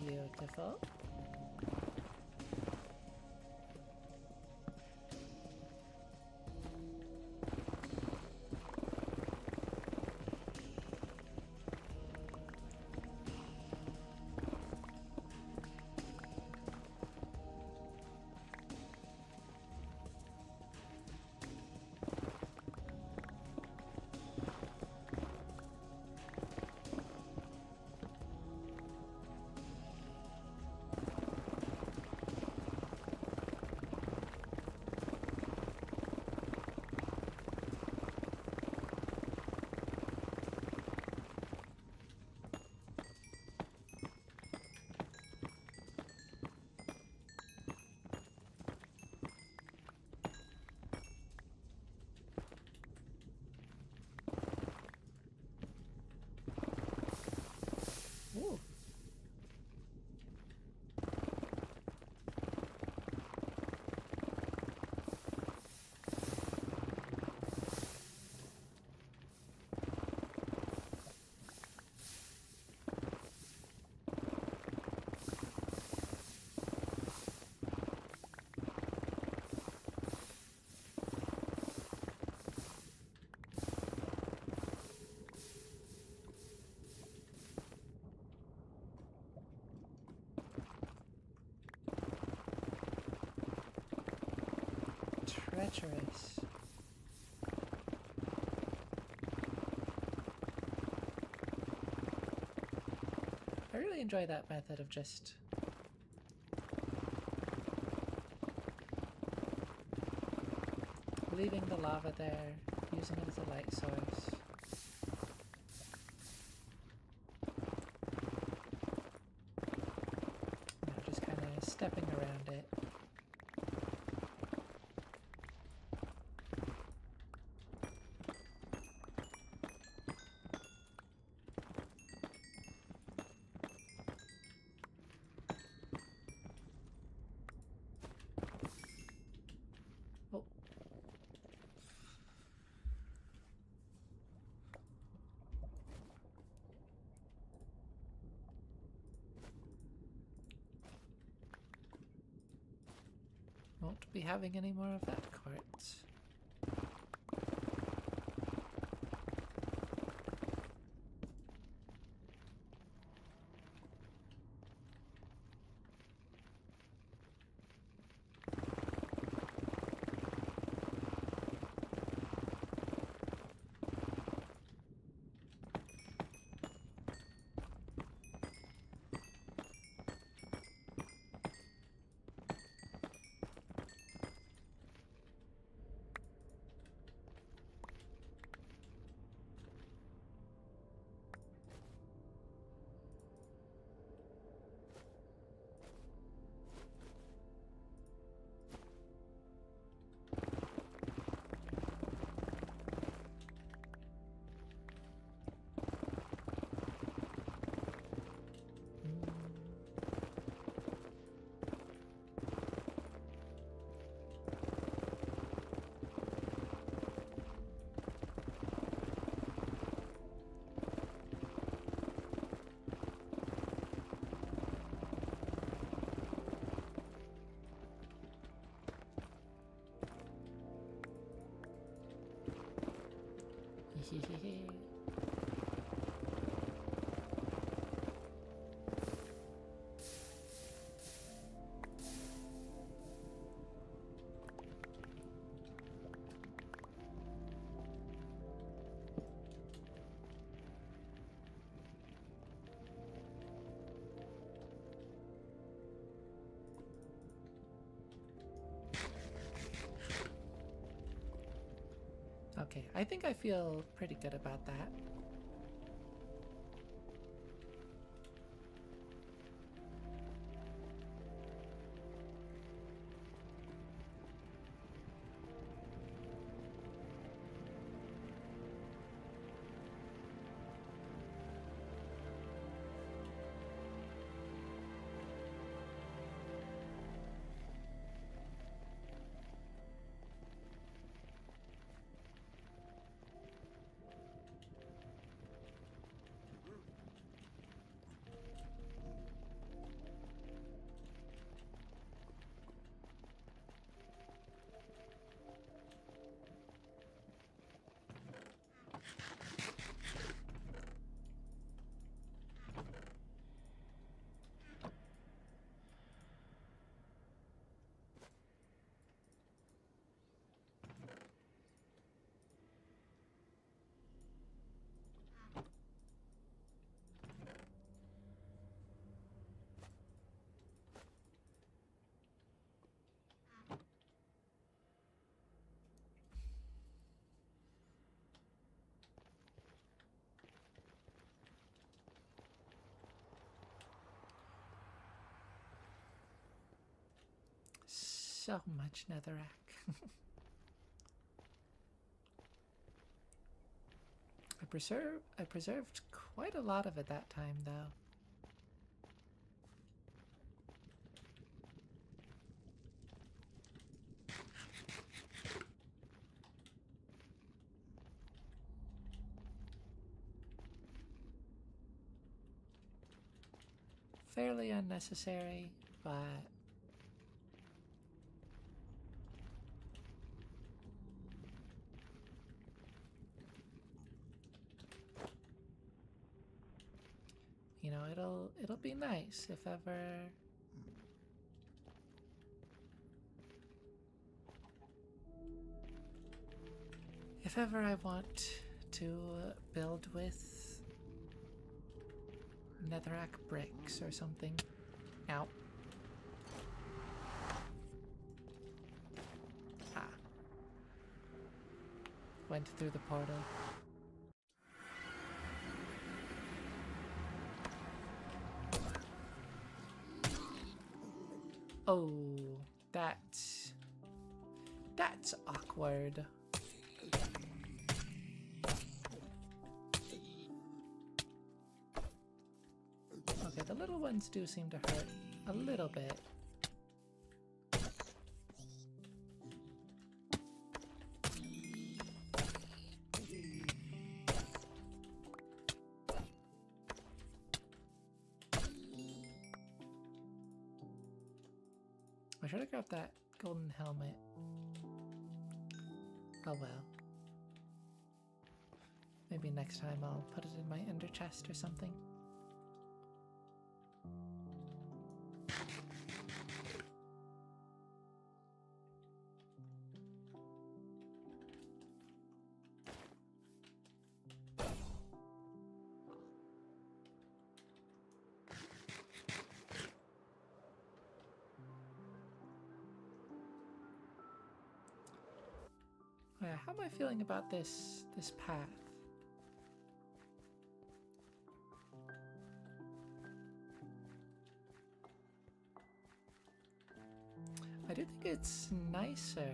Speaker 1: Beautiful. Ooh. Treacherous. I really enjoy that method of just leaving the lava there, using it as a light source. You know, just kind of stepping around it. Won't be having any more of that quartz. Okay, I think I feel pretty good about that. So much netherrack. I preserved quite a lot of it that time though. Fairly unnecessary, but you know, it'll be nice if ever I want to build with netherrack bricks or something. Ow. Ah. Went through the portal. Oh, that's awkward. Okay, the little ones do seem to hurt a little bit. I should have grabbed that Golden helmet. Oh well. Maybe next time I'll put it in my ender chest or something. Oh yeah, how am I feeling about this path? I do think it's nicer.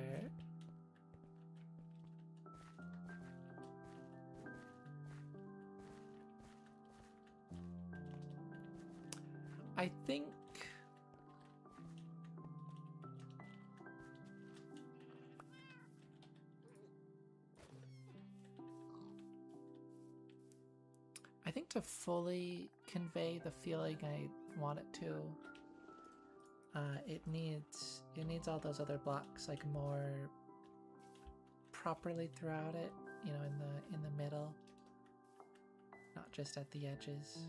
Speaker 1: I think to fully convey the feeling I want it to, it needs all those other blocks like more properly throughout it, you know, in the middle, not just at the edges.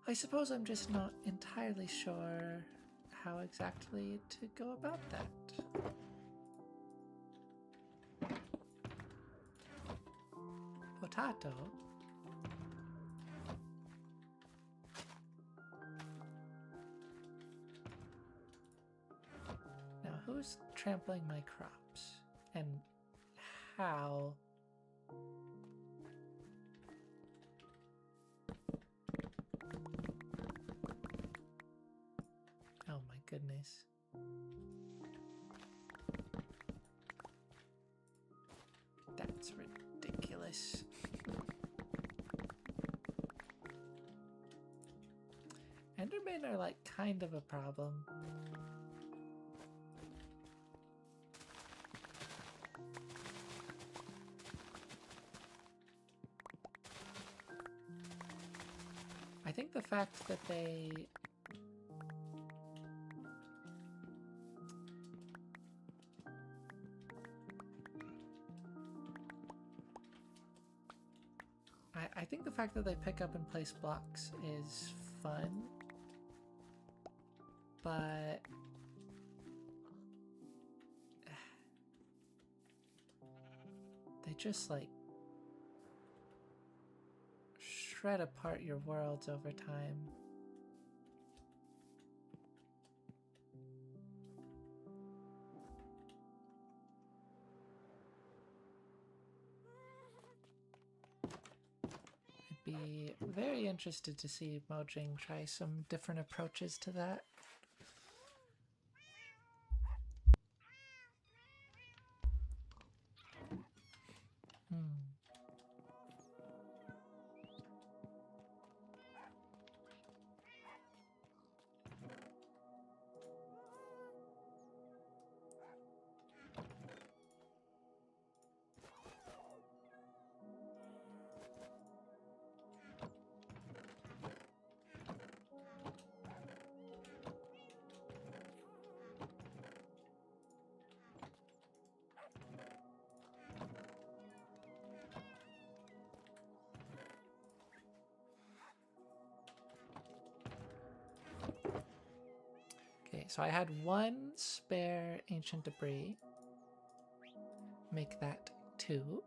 Speaker 1: I suppose I'm just not entirely sure how exactly to go about that. Potato? Now, who's trampling my crops? And how? Oh my goodness. That's ridiculous. Endermen are like kind of a problem. I think the fact that they I think the fact that they pick up and place blocks is fun, but they just like shred apart your worlds over time. Be very interested to see Mojang try some different approaches to that. Okay, so I had one spare ancient debris. Make that 2.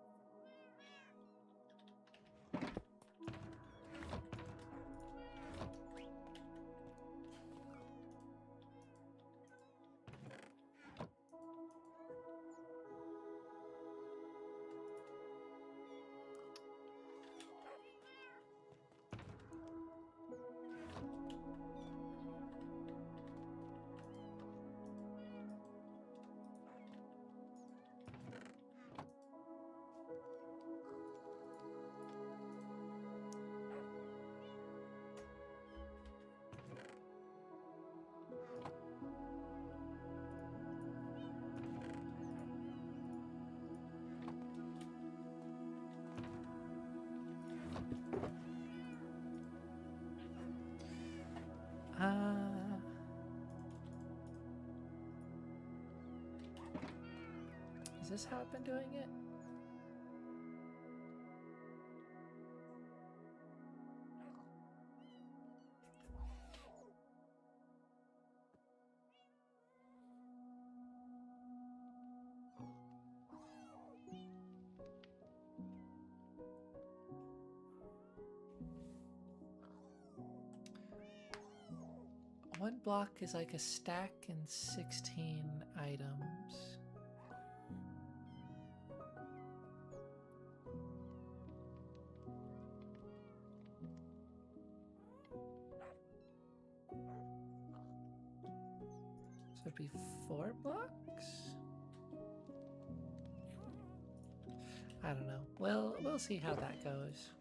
Speaker 1: this how I've been doing it? One block is like a stack and 16 items. So it'd be 4 blocks? I don't know. We'll see how that goes.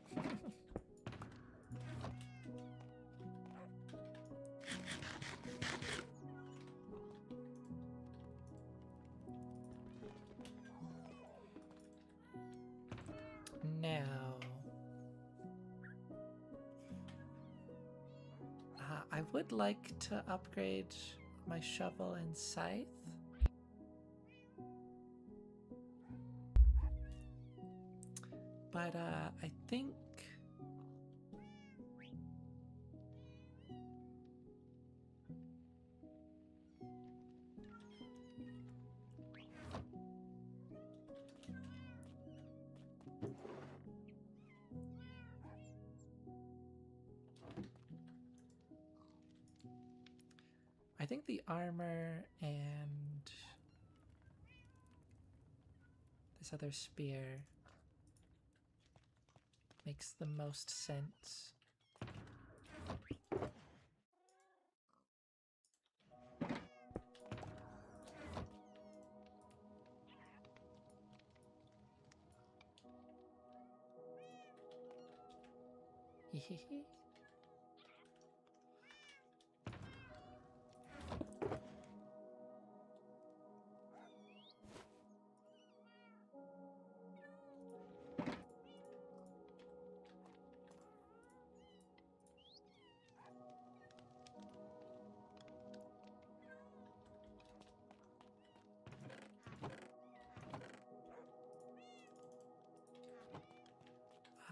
Speaker 1: Now, I would like to upgrade my shovel and scythe. But I think the armor and this other spear makes the most sense. Hehehe.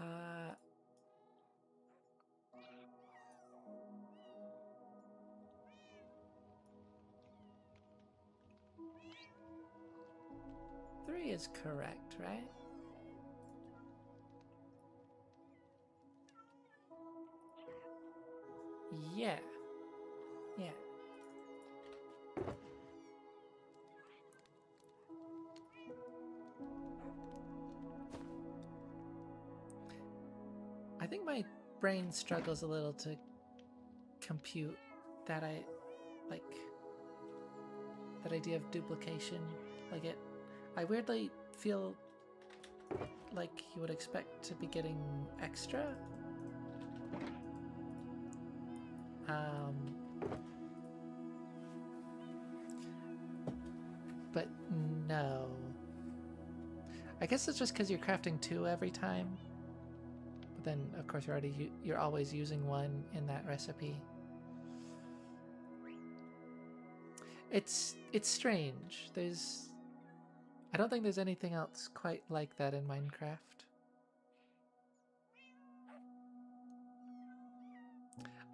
Speaker 1: Uh, 3 is correct, right? Yeah. Yeah. I think my brain struggles a little to compute that that idea of duplication. I weirdly feel like you would expect to be getting extra. But no. I guess it's just because you're crafting 2 every time. But then, of course, you're always using 1 in that recipe. It's strange. I don't think there's anything else quite like that in Minecraft.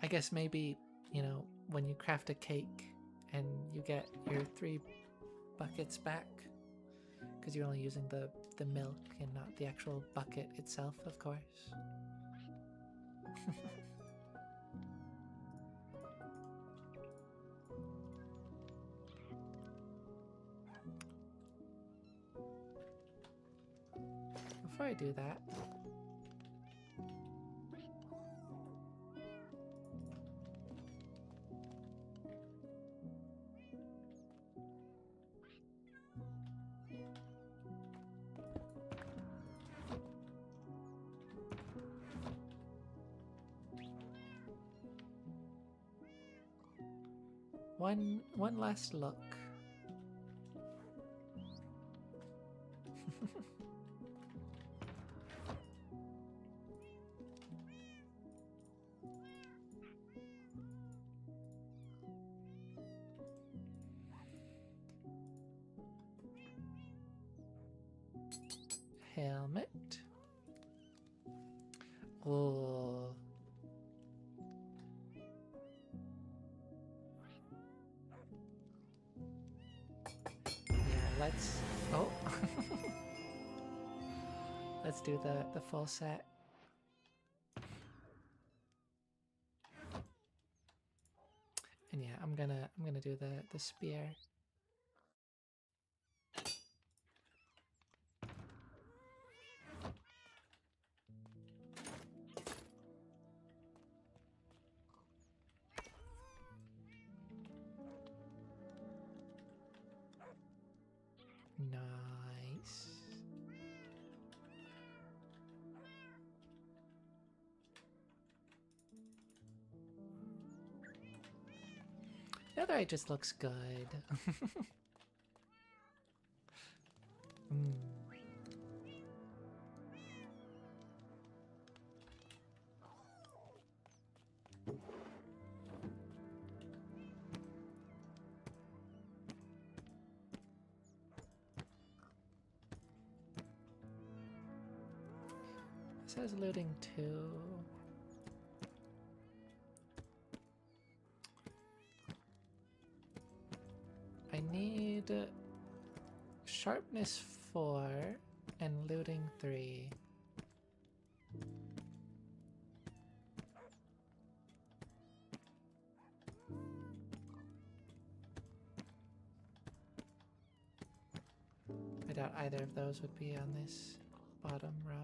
Speaker 1: I guess maybe, you know, when you craft a cake and you get your 3 buckets back, because you're only using the milk and not the actual bucket itself, of course. Before I do that, one last look. helmet. Oh. Yeah, let's... Oh. Let's do the full set. And yeah, I'm gonna do the spear. Nice. Netherite just looks good. Mm. It says looting 2. I need sharpness 4 and looting 3. I doubt either of those would be on this bottom row.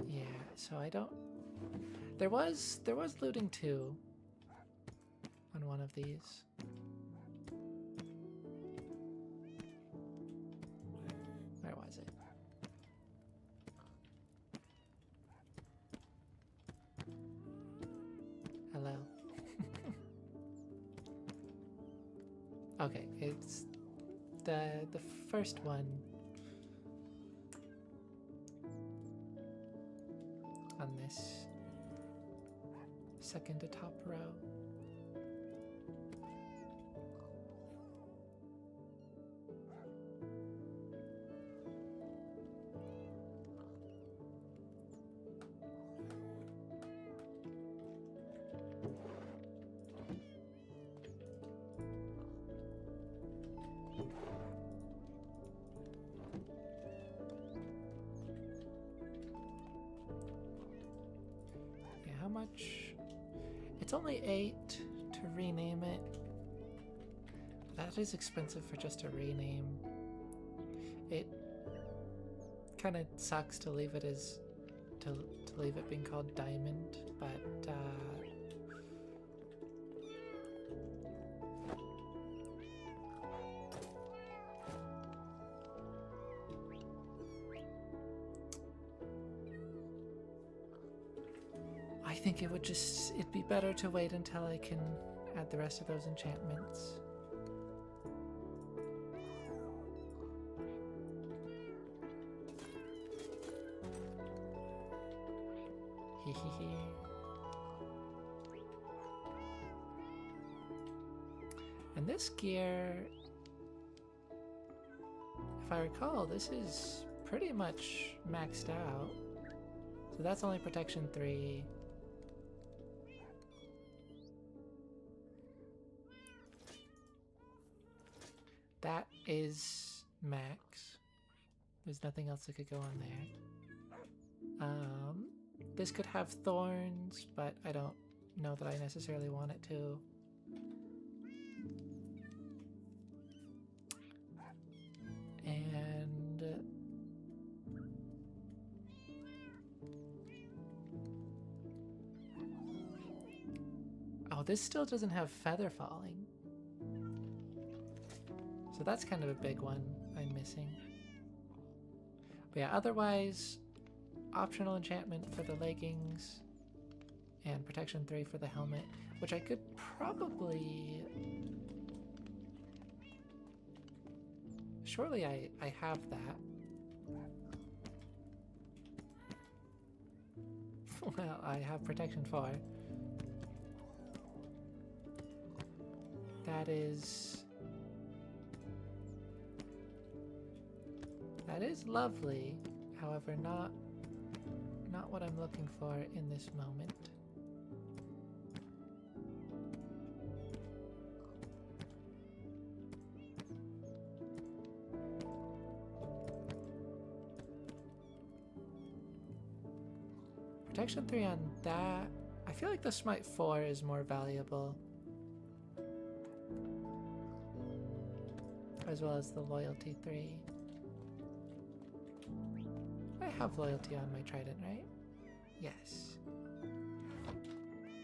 Speaker 1: Yeah, so I don't... There was looting 2 on one of these. Where was it? Hello. Okay, it's the first one on this second to top row. How much? It's only 8 to rename it. That is expensive for just a rename. It kind of sucks to leave it as to leave it being called Diamond, but I think it'd be better to wait until I can add the rest of those enchantments. Hehehe. And this gear, if I recall, this is pretty much maxed out. So that's only protection 3. That is max. There's nothing else that could go on there. This could have thorns, but I don't know that I necessarily want it to. And oh, this still doesn't have feather falling. So that's kind of a big one I'm missing. But yeah, otherwise, optional enchantment for the leggings and protection 3 for the helmet, which I could probably... Surely I have that. Well, I have protection 4. That is lovely. However, not what I'm looking for in this moment. Protection 3 on that. I feel like the Smite 4 is more valuable. As well as the Loyalty 3. I have Loyalty on my Trident, right? Yes.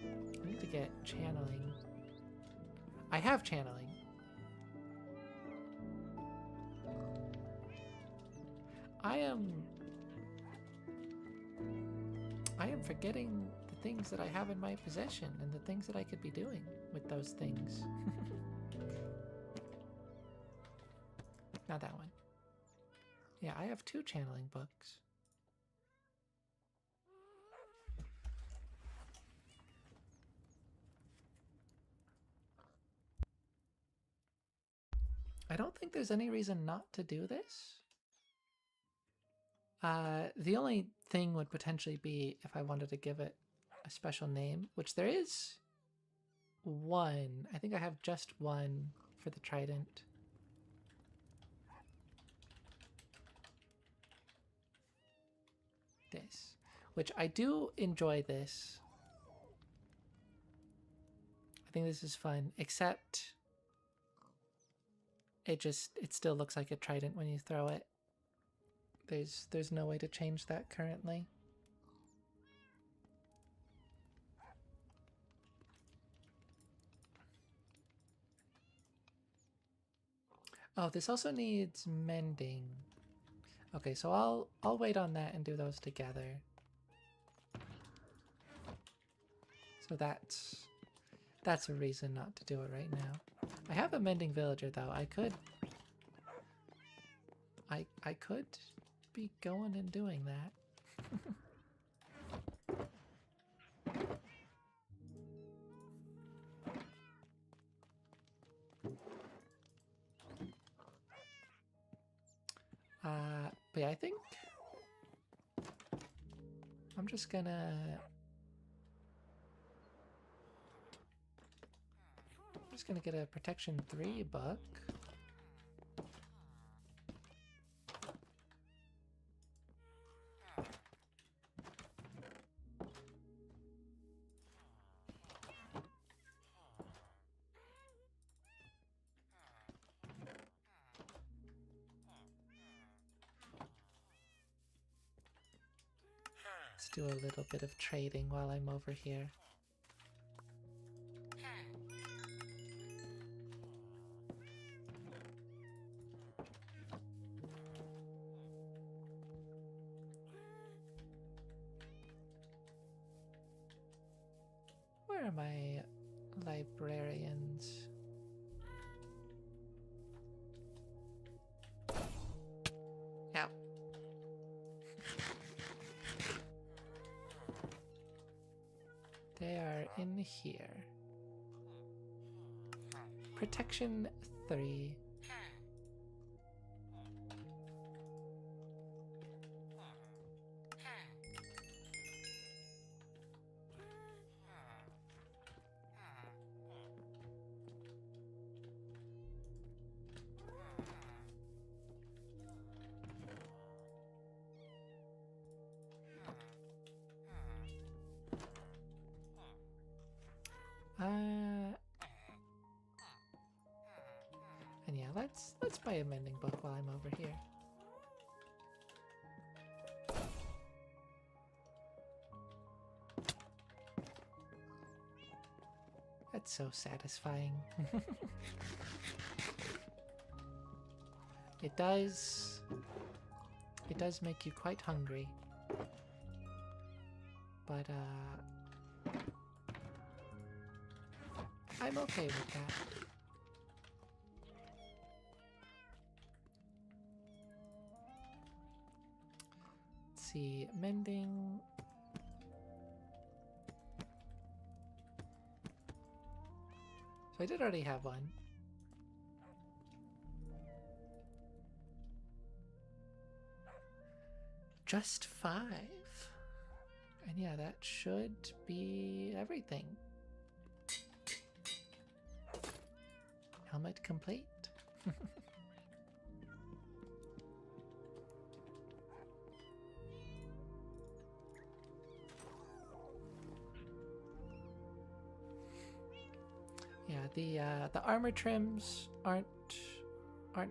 Speaker 1: I need to get Channeling. I have Channeling. I am forgetting the things that I have in my possession and the things that I could be doing with those things. Not that one. Yeah, I have 2 channeling books. I don't think there's any reason not to do this. The only thing would potentially be if I wanted to give it a special name, which there is one. I think I have just one for the Trident. This, which I do enjoy this. I think this is fun, except it still looks like a trident when you throw it. There's no way to change that currently. Oh, this also needs mending. Okay, so I'll wait on that and do those together. So that's a reason not to do it right now. I have a mending villager though. I could be going and doing that. But yeah, I think I'm just gonna get a protection 3 book. Let's do a little bit of trading while I'm over here. Where are my librarians? Ow. They are in here. Protection 3. And yeah, let's buy a mending book while I'm over here. That's so satisfying. It does make you quite hungry. But I'm okay with that. Let's see, mending. So I did already have one. Just 5. And yeah, that should be everything. Helmet complete. Yeah, the armor trims aren't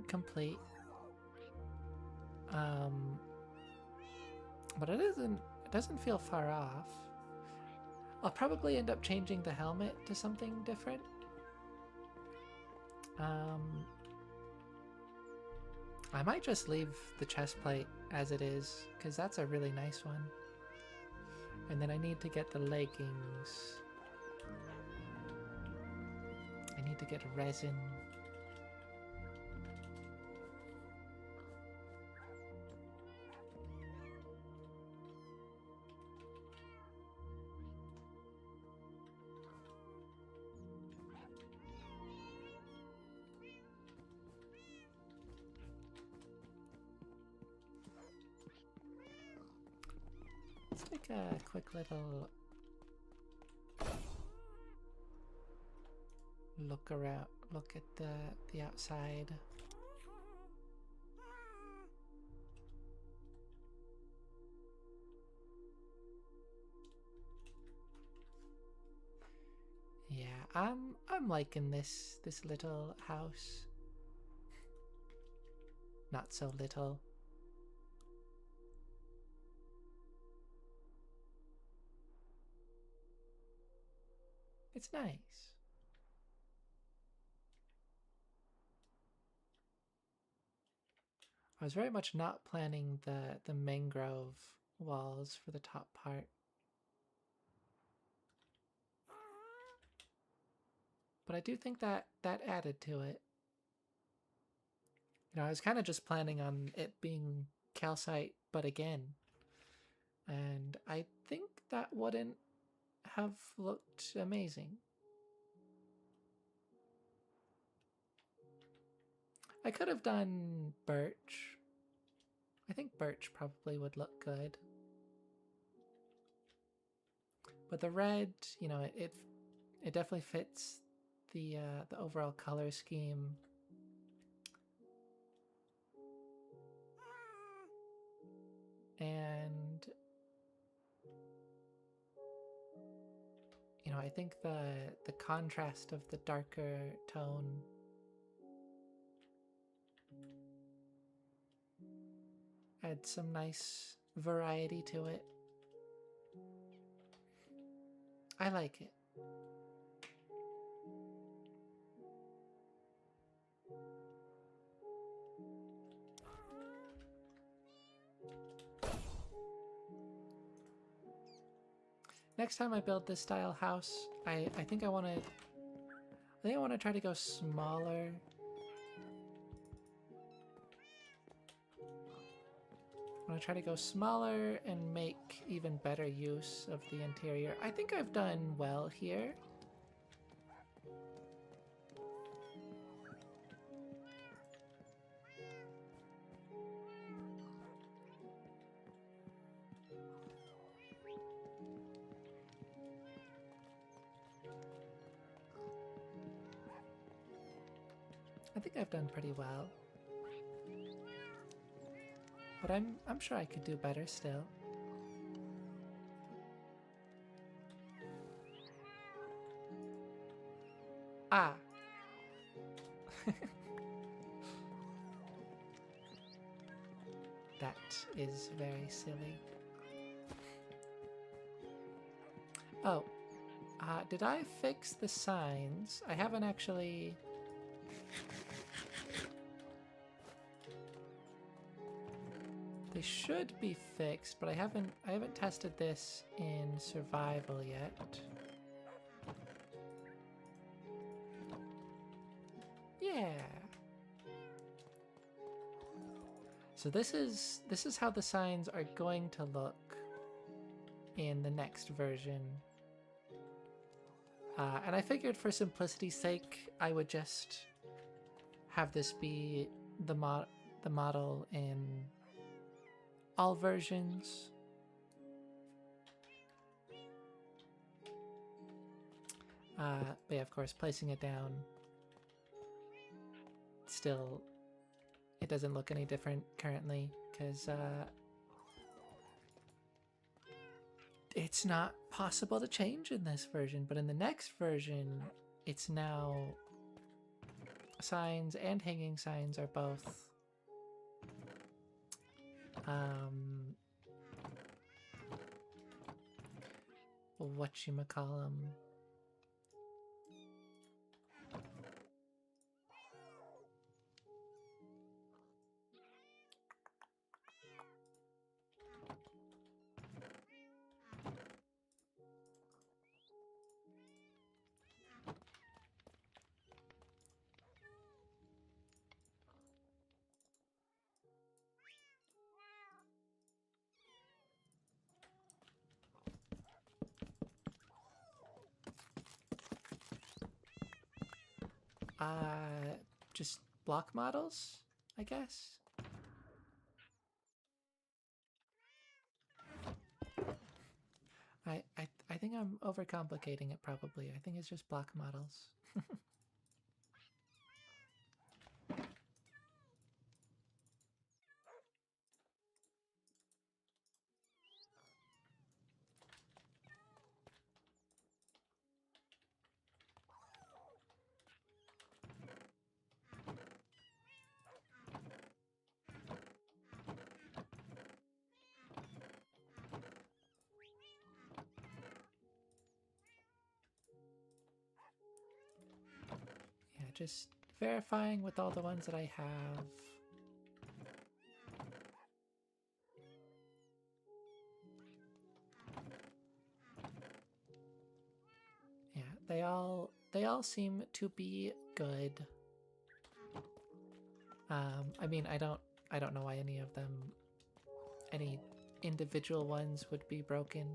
Speaker 1: complete. But it doesn't feel far off. I'll probably end up changing the helmet to something different. I might just leave the chest plate as it is, because that's a really nice one. And then I need to get the leggings. I need to get resin. Let's take a quick little look around, look at the outside. Yeah, I'm liking this little house. Not so little. It's nice. I was very much not planning the mangrove walls for the top part. But I do think that added to it. You know, I was kind of just planning on it being calcite, but again. And I think that wouldn't have looked amazing. I could have done birch. I think birch probably would look good. But the red, you know, it definitely fits the overall color scheme. And you know, I think the contrast of the darker tone adds some nice variety to it. I like it. Next time I build this style house, I think I want to try to go smaller. I want to try to go smaller and make even better use of the interior. I think I've done well here. I think I've done pretty well. But I'm sure I could do better still. Ah. That is very silly. Oh. Did I fix the signs? I haven't actually... They should be fixed, but I haven't tested this in survival yet. Yeah. So this is how the signs are going to look in the next version. And I figured for simplicity's sake, I would just have this be the model in all versions. But yeah, of course, placing it down, still, it doesn't look any different currently, because it's not possible to change in this version, but in the next version, it's now signs and hanging signs are both whatchamacallem. Just block models, I guess. I think I'm overcomplicating it probably. I think it's just block models. Yeah, just verifying with all the ones that I have. Yeah, they all seem to be good. I mean, I don't know why any individual ones would be broken.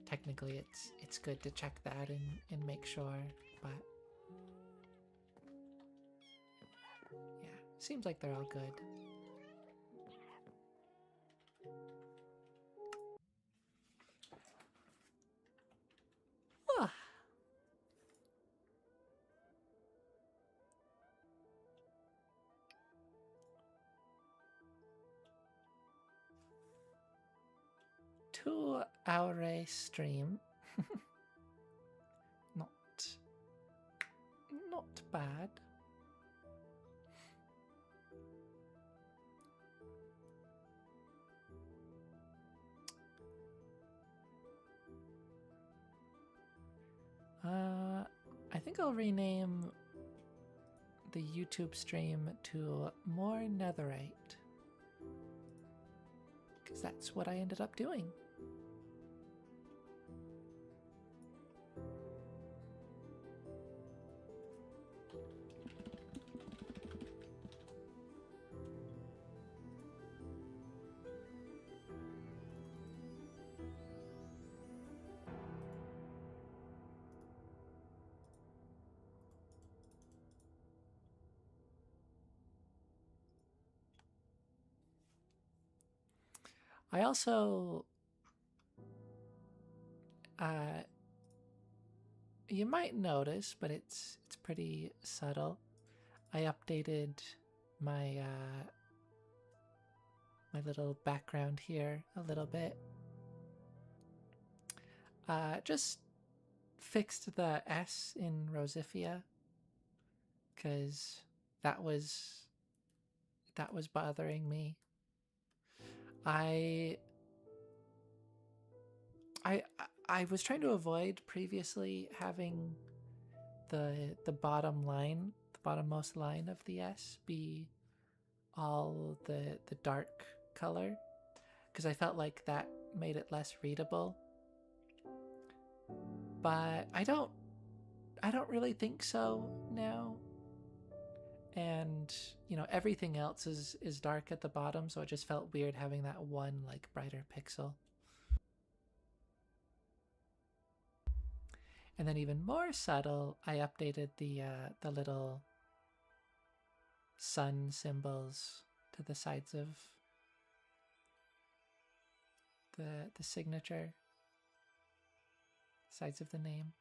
Speaker 1: Technically, it's good to check that and make sure, but yeah, seems like they're all good. Ah. 2-hour stream. Not bad. I think I'll rename the YouTube stream to More Netherite, because that's what I ended up doing. I also, you might notice, but it's pretty subtle. I updated my my little background here a little bit. Just fixed the S in Rosifia, because that was bothering me. I was trying to avoid previously having the bottom line, the bottommost line of the S be all the dark color, because I felt like that made it less readable. But I don't really think so now. and everything else is dark at the bottom, so it just felt weird having that one like brighter pixel. And then even more subtle, I updated the little sun symbols to the sides of the signature, sides of the name.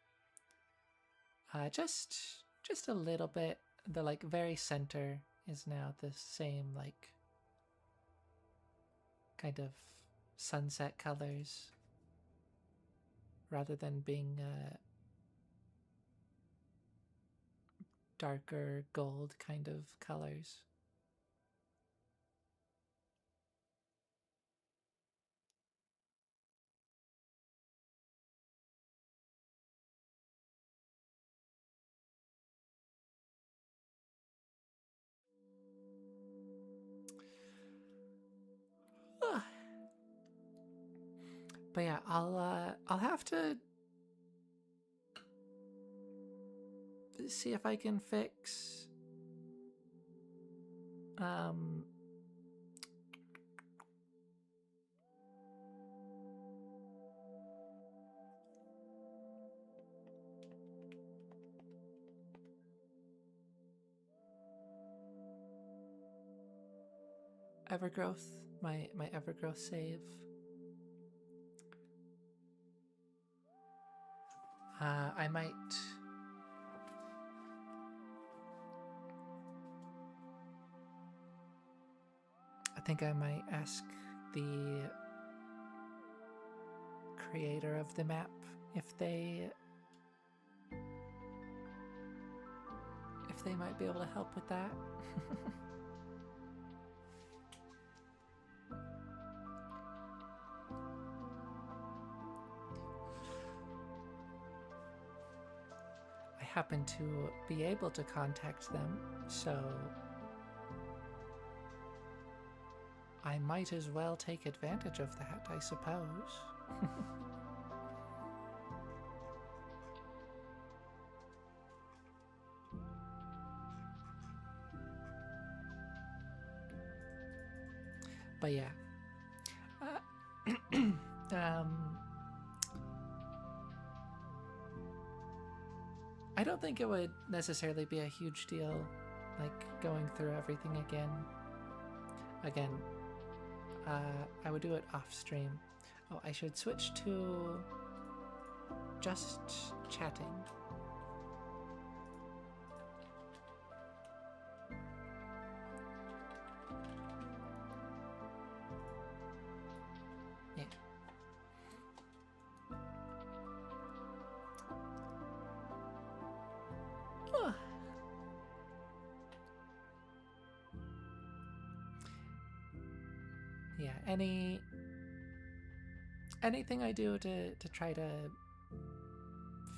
Speaker 1: Just a little bit. The like very center is now the same like kind of sunset colors rather than being darker gold kind of colors. But yeah, I'll have to see if I can fix Evergrowth, my Evergrowth save. I might. I think I might ask the creator of the map if they might be able to help with that. I happen to be able to contact them, so I might as well take advantage of that, I suppose. But yeah. I don't think it would necessarily be a huge deal, like going through everything again. I would do it off stream. Oh, I should switch to just chatting. Yeah. Oh. Yeah, anything I do to try to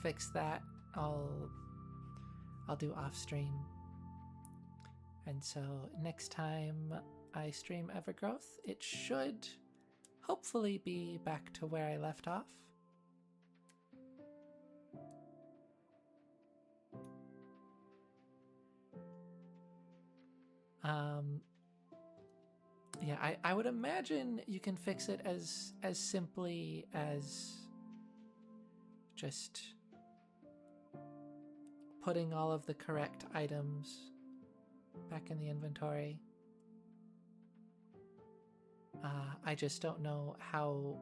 Speaker 1: fix that, I'll do off stream. And so next time I stream Evergrowth, it should hopefully be back to where I left off. Yeah, I would imagine you can fix it as simply as just putting all of the correct items back in the inventory. I just don't know how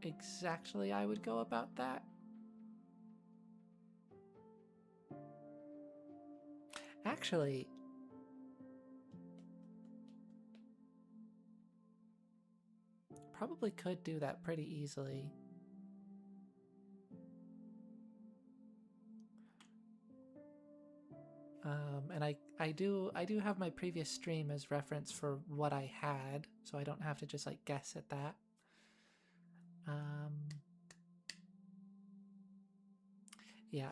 Speaker 1: exactly I would go about that. Actually, probably could do that pretty easily. And I do have my previous stream as reference for what I had, so I don't have to just like guess at that. Yeah,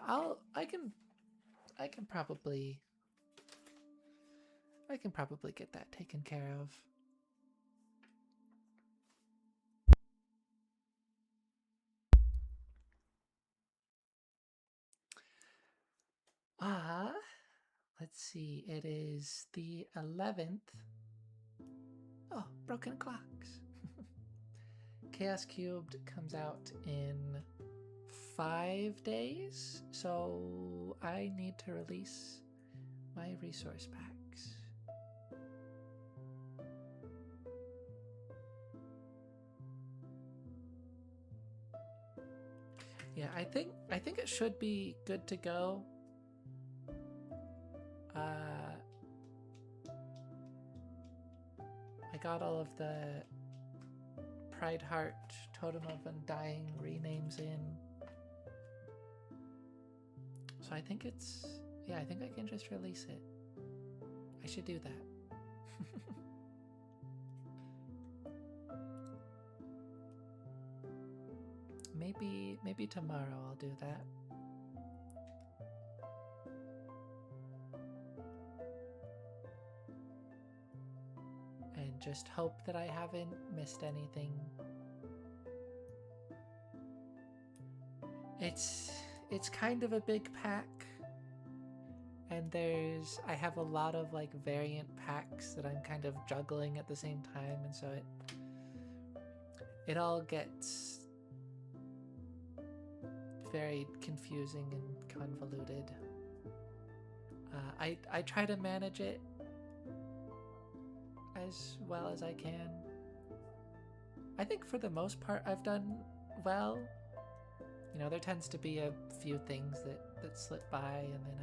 Speaker 1: I can probably get that taken care of. Let's see, it is the 11th. Oh, broken clocks. Chaos Cubed comes out in 5 days, so I need to release my resource packs. Yeah, I think it should be good to go. I got all of the Pride Heart, Totem of Undying renames in. So I think it's, yeah, I think I can just release it. I should do that. Maybe tomorrow I'll do that. And just hope that I haven't missed anything. It's kind of a big pack. And I have a lot of like variant packs that I'm kind of juggling at the same time, and so it all gets very confusing and convoluted. I try to manage it as well as I can. I think for the most part I've done well. You know, there tends to be a few things that slip by, and then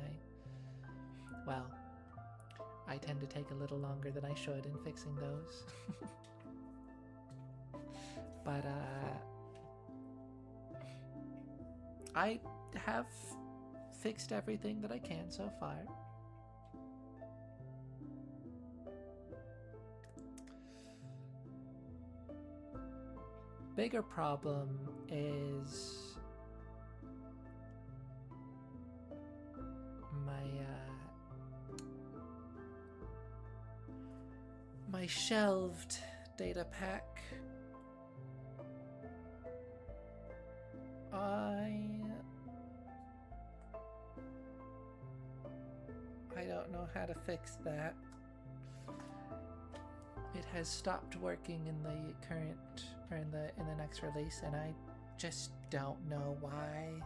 Speaker 1: I tend to take a little longer than I should in fixing those. But I have fixed everything that I can so far. Bigger problem is my shelved data pack. I don't know how to fix that. It has stopped working in the current, or in the next release, and I just don't know why.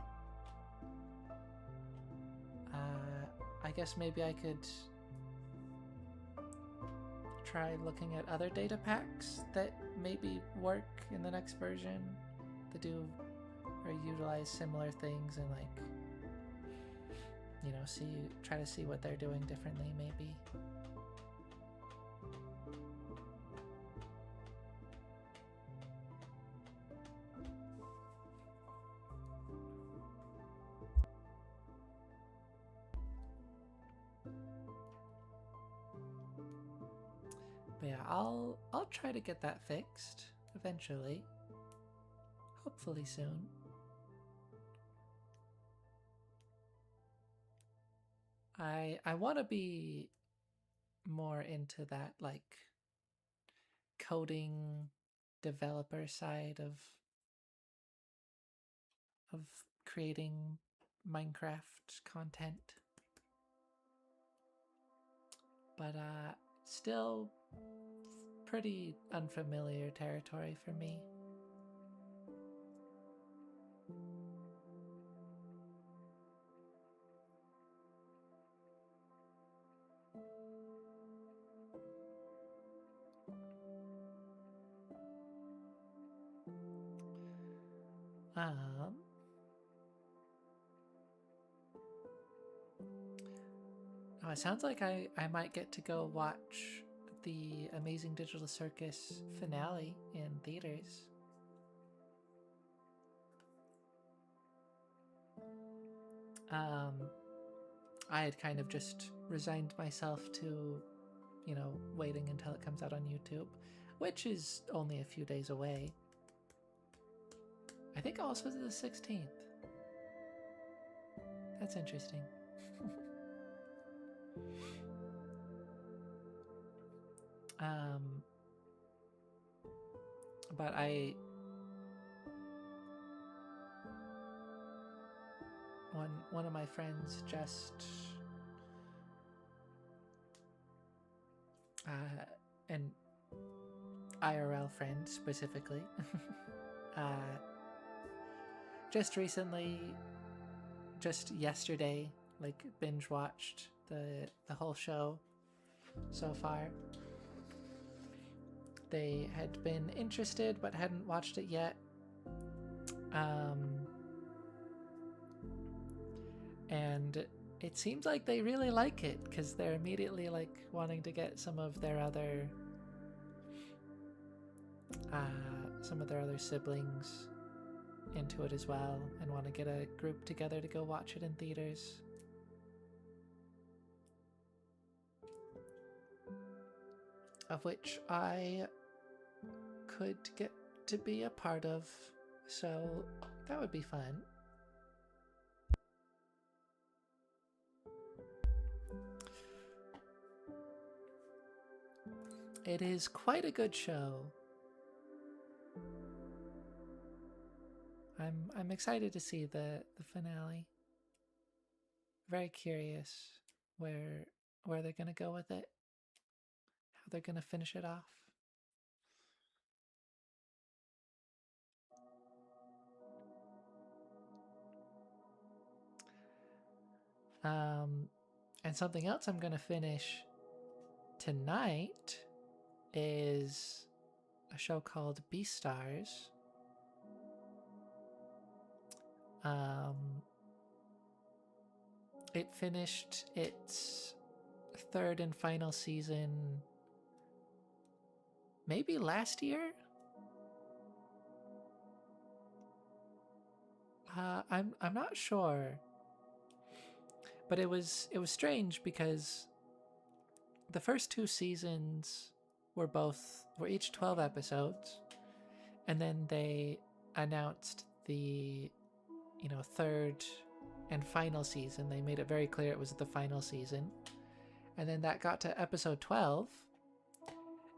Speaker 1: I guess maybe I could try looking at other data packs that maybe work in the next version that do or utilize similar things, and like, you know, try to see what they're doing differently maybe. But yeah, I'll try to get that fixed eventually. Hopefully soon. I want to be more into that like coding developer side of creating Minecraft content. But still pretty unfamiliar territory for me. Oh, it sounds like I might get to go watch the Amazing Digital Circus finale in theaters. I had kind of just resigned myself to, you know, waiting until it comes out on YouTube, which is only a few days away. I think also the 16th. That's interesting. But one of my friends just an IRL friend specifically, uh, just recently, just yesterday, like binge watched the whole show so far. They had been interested but hadn't watched it yet. And it seems like they really like it because they're immediately like wanting to get some of their other siblings into it as well, and want to get a group together to go watch it in theaters. Of which I could get to be a part of, so that would be fun. It is quite a good show. I'm excited to see the finale. Very curious where they're gonna go with it, how they're gonna finish it off. And something else I'm gonna finish tonight is a show called Beastars. It finished its third and final season maybe last year. I'm not sure, but it was strange because the first two seasons were each 12 episodes, and then they announced the third and final season. They made it very clear it was the final season, and then that got to episode 12,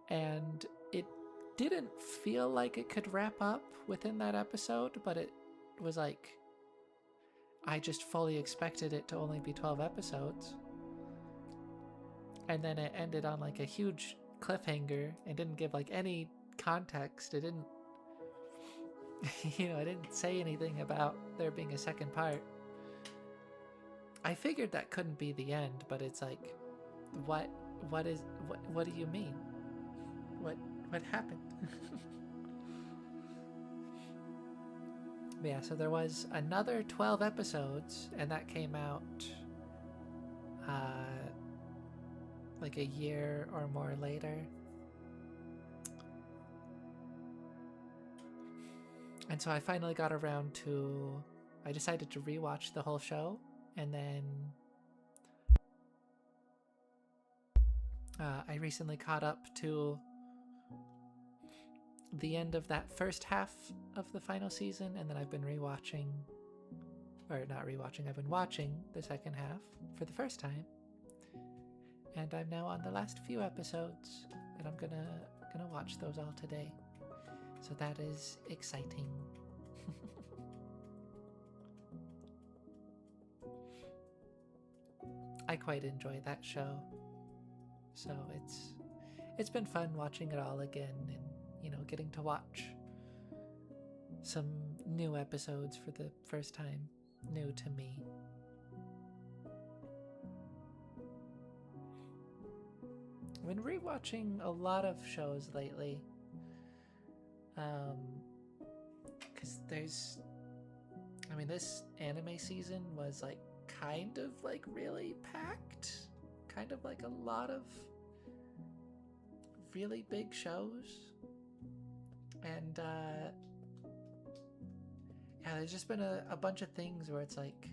Speaker 1: and it didn't feel like it could wrap up within that episode, but it was like I just fully expected it to only be 12 episodes. And then it ended on like a huge cliffhanger and didn't give like any context. It didn't I didn't say anything about there being a second part. I figured that couldn't be the end, but it's like what do you mean? What happened? Yeah, so there was another 12 episodes, and that came out like a year or more later. And so I finally got around to, I decided to rewatch the whole show, and then I recently caught up to the end of that first half of the final season, and then I've been rewatching, or not rewatching, I've been watching the second half for the first time, and I'm now on the last few episodes, and I'm gonna watch those all today. So that is exciting. I quite enjoy that show, so it's been fun watching it all again, and getting to watch some new episodes for the first time, new to me. I've been rewatching a lot of shows lately, because this anime season was like kind of like really packed, kind of like a lot of really big shows, and yeah, there's just been a bunch of things where it's like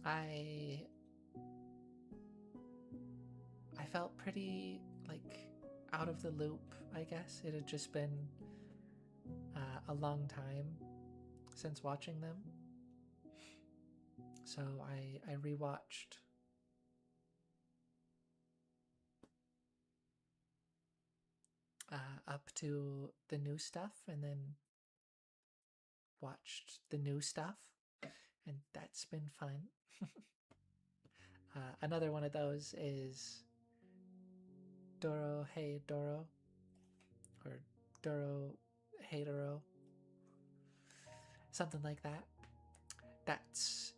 Speaker 1: I felt pretty like out of the loop, I guess. It had just been a long time since watching them, so I rewatched up to the new stuff, and then watched the new stuff, and that's been fun. Another one of those is Doro Hey Doro, or Doro Hey Doro, something like that. That's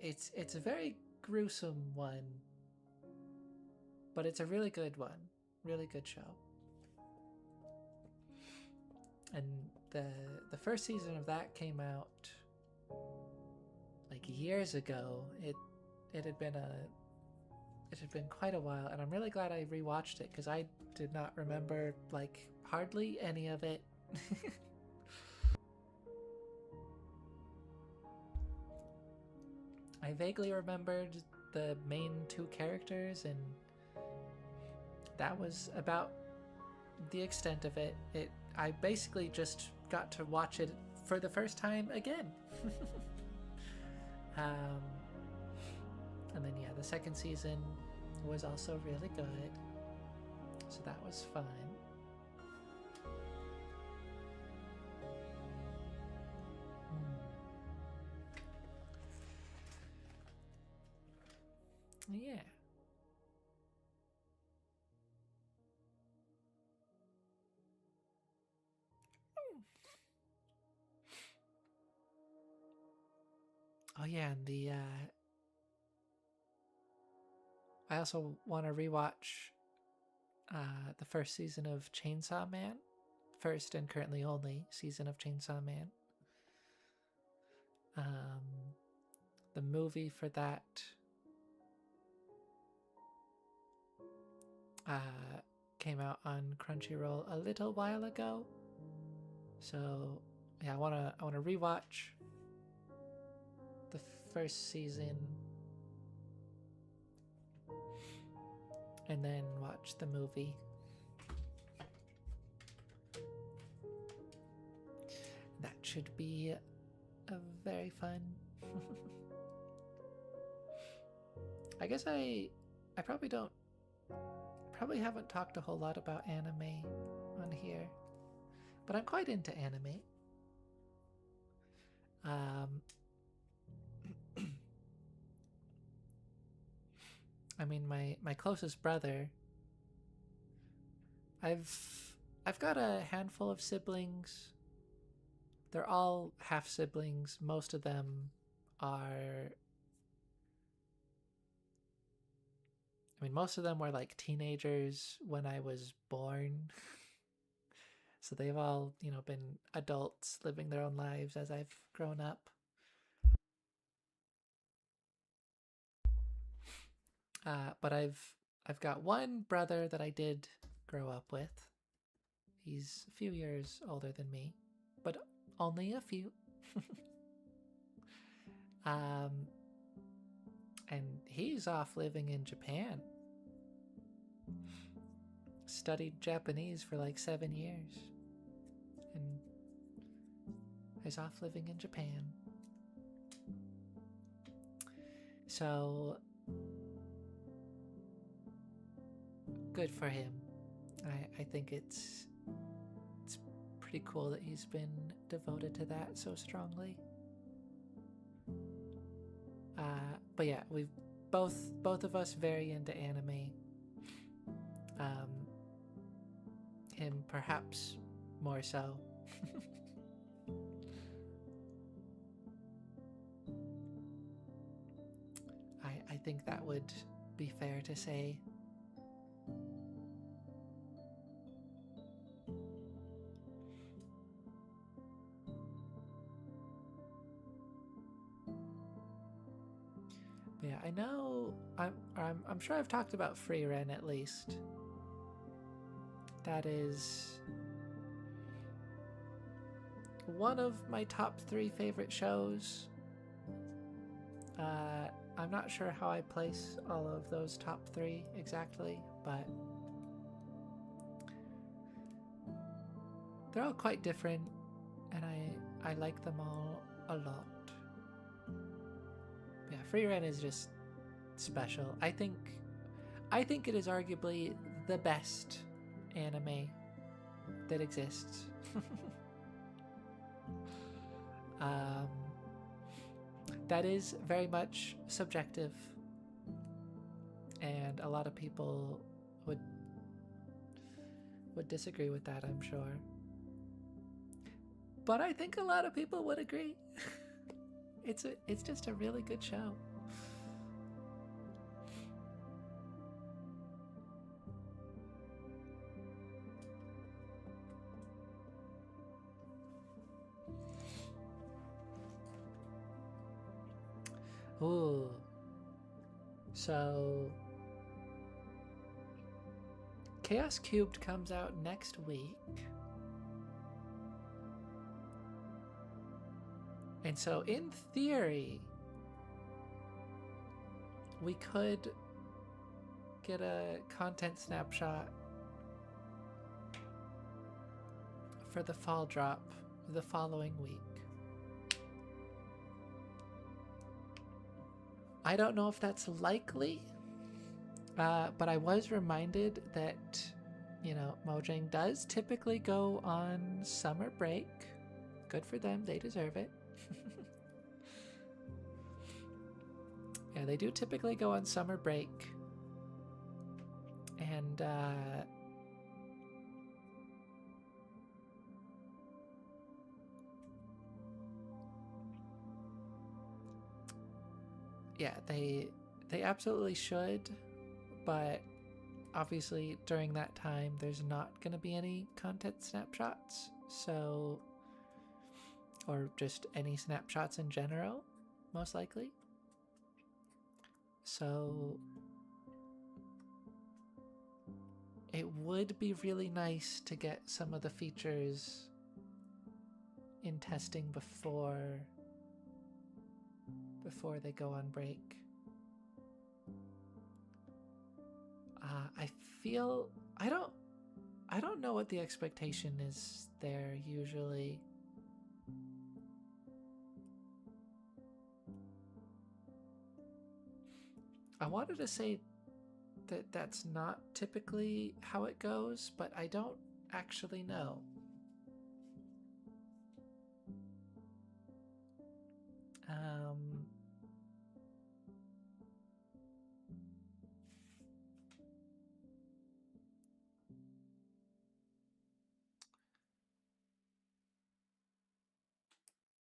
Speaker 1: it's a very gruesome one, but it's a really good one, really good show. And the first season of that came out like years ago. It had been quite a while, and I'm really glad I rewatched it because I did not remember like hardly any of it. I vaguely remembered the main two characters, and that was about the extent of it. I basically just got to watch it for the first time again. And then yeah, the second season was also really good, so that was fun. Yeah. Oh yeah, and I also want to rewatch the first season of Chainsaw Man, first and currently only season of Chainsaw Man. The movie for that came out on Crunchyroll a little while ago, so yeah, I wanna rewatch the first season and then watch the movie. That should be a very fun. I guess I probably haven't talked a whole lot about anime on here, but I'm quite into anime. I mean, my closest brother, I've got a handful of siblings. They're all half siblings. Most of them are, I mean, most of them were like teenagers when I was born. So they've all, been adults living their own lives as I've grown up. But I've got one brother that I did grow up with. He's a few years older than me, but only a few. And he's off living in Japan. Studied Japanese for like 7 years. And is off living in Japan. So good for him. I think it's pretty cool that he's been devoted to that so strongly. But yeah, we've both of us very into anime. Him perhaps more so. I think that would be fair to say. But yeah, I know. I'm sure I've talked about Free Ren at least. That is one of my top 3 favorite shows. I'm not sure how I place all of those top 3 exactly, but they're all quite different, and I like them all a lot. Yeah, Free Ren is just special. I think it is arguably the best anime that exists. That is very much subjective, and a lot of people would disagree with that, I'm sure. But I think a lot of people would agree. It's just a really good show. Ooh. So Chaos Cubed comes out next week. And so in theory, we could get a content snapshot for the fall drop the following week. I don't know if that's likely, but I was reminded that, you know, Mojang does typically go on summer break. Good for them, they deserve it. Yeah, they do typically go on summer break. And yeah, they absolutely should, but obviously during that time there's not going to be any content snapshots, so, or just any snapshots in general, most likely. So it would be really nice to get some of the features in testing before they go on break. I feel I don't know what the expectation is there usually. I wanted to say that that's not typically how it goes, but I don't actually know.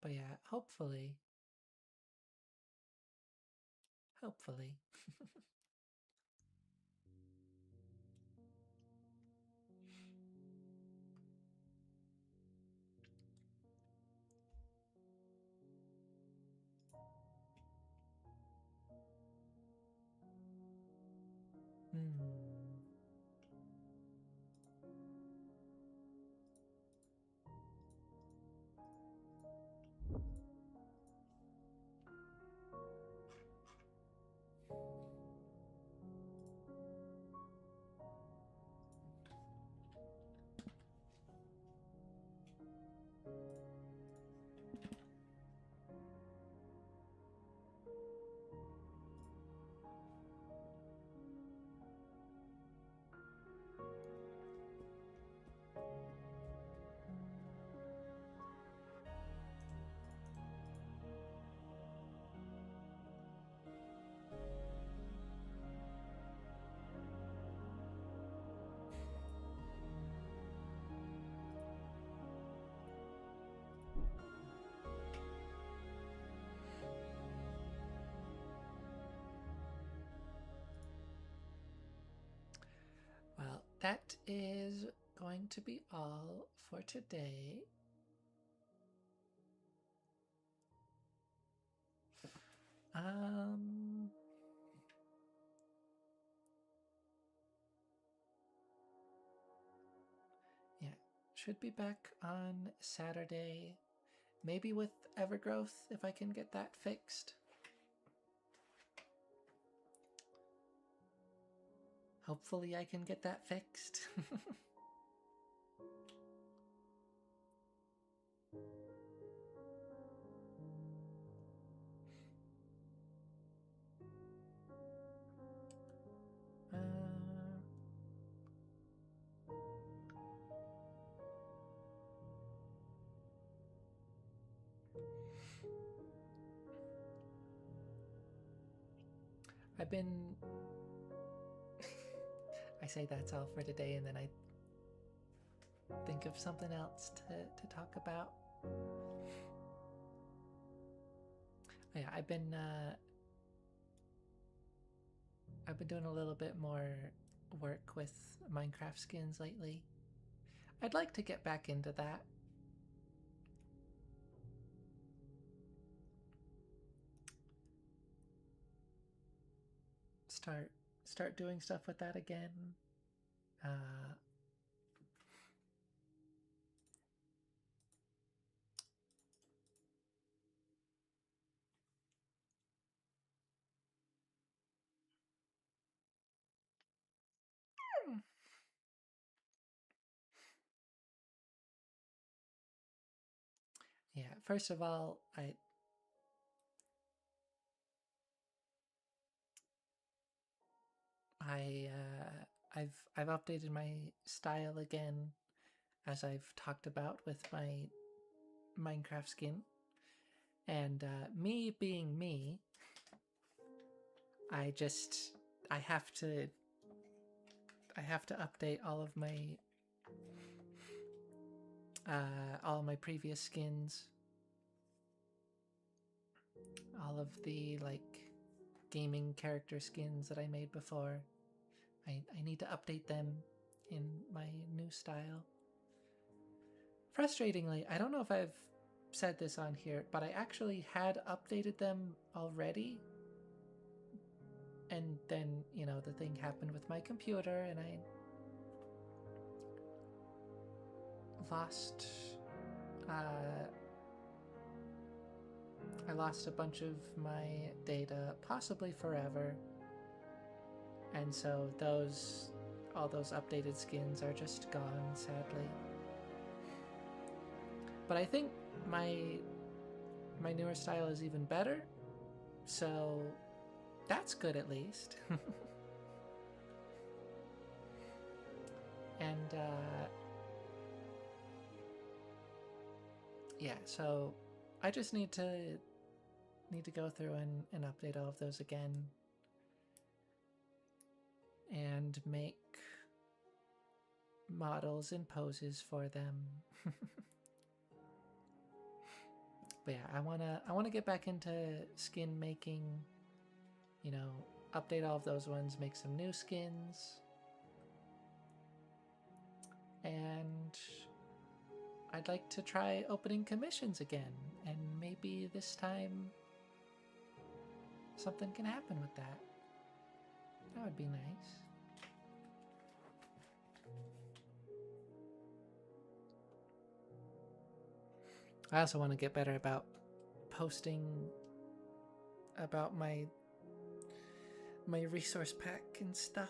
Speaker 1: But yeah, hopefully. Hopefully. Well, that is going to be all for today. Yeah, should be back on Saturday, maybe with Evergrowth if I can get that fixed. Hopefully I can get that fixed. I've been. I say that's all for today, and then I think of something else to talk about. Yeah, I've been doing a little bit more work with Minecraft skins lately. I'd like to get back into that. Start doing stuff with that again. Uh, yeah, first of all, I've updated my style again, as I've talked about with my Minecraft skin, and me being me, I just I have to update all of my previous skins, all of the like gaming character skins that I made before. I need to update them in my new style. Frustratingly, I don't know if I've said this on here, but I actually had updated them already. And then, you know, the thing happened with my computer and I lost a bunch of my data, possibly forever. And so all those updated skins are just gone, sadly. But I think my newer style is even better, so that's good at least. And yeah, so I just need to go through and update all of those again and make models and poses for them. But yeah, I wanna get back into skin making, you know, update all of those ones, make some new skins. And I'd like to try opening commissions again, and maybe this time something can happen with that. That would be nice. I also want to get better about posting about my resource pack and stuff.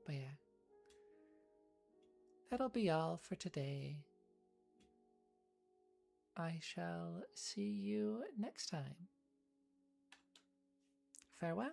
Speaker 1: But yeah, that'll be all for today. I shall see you next time. Farewell.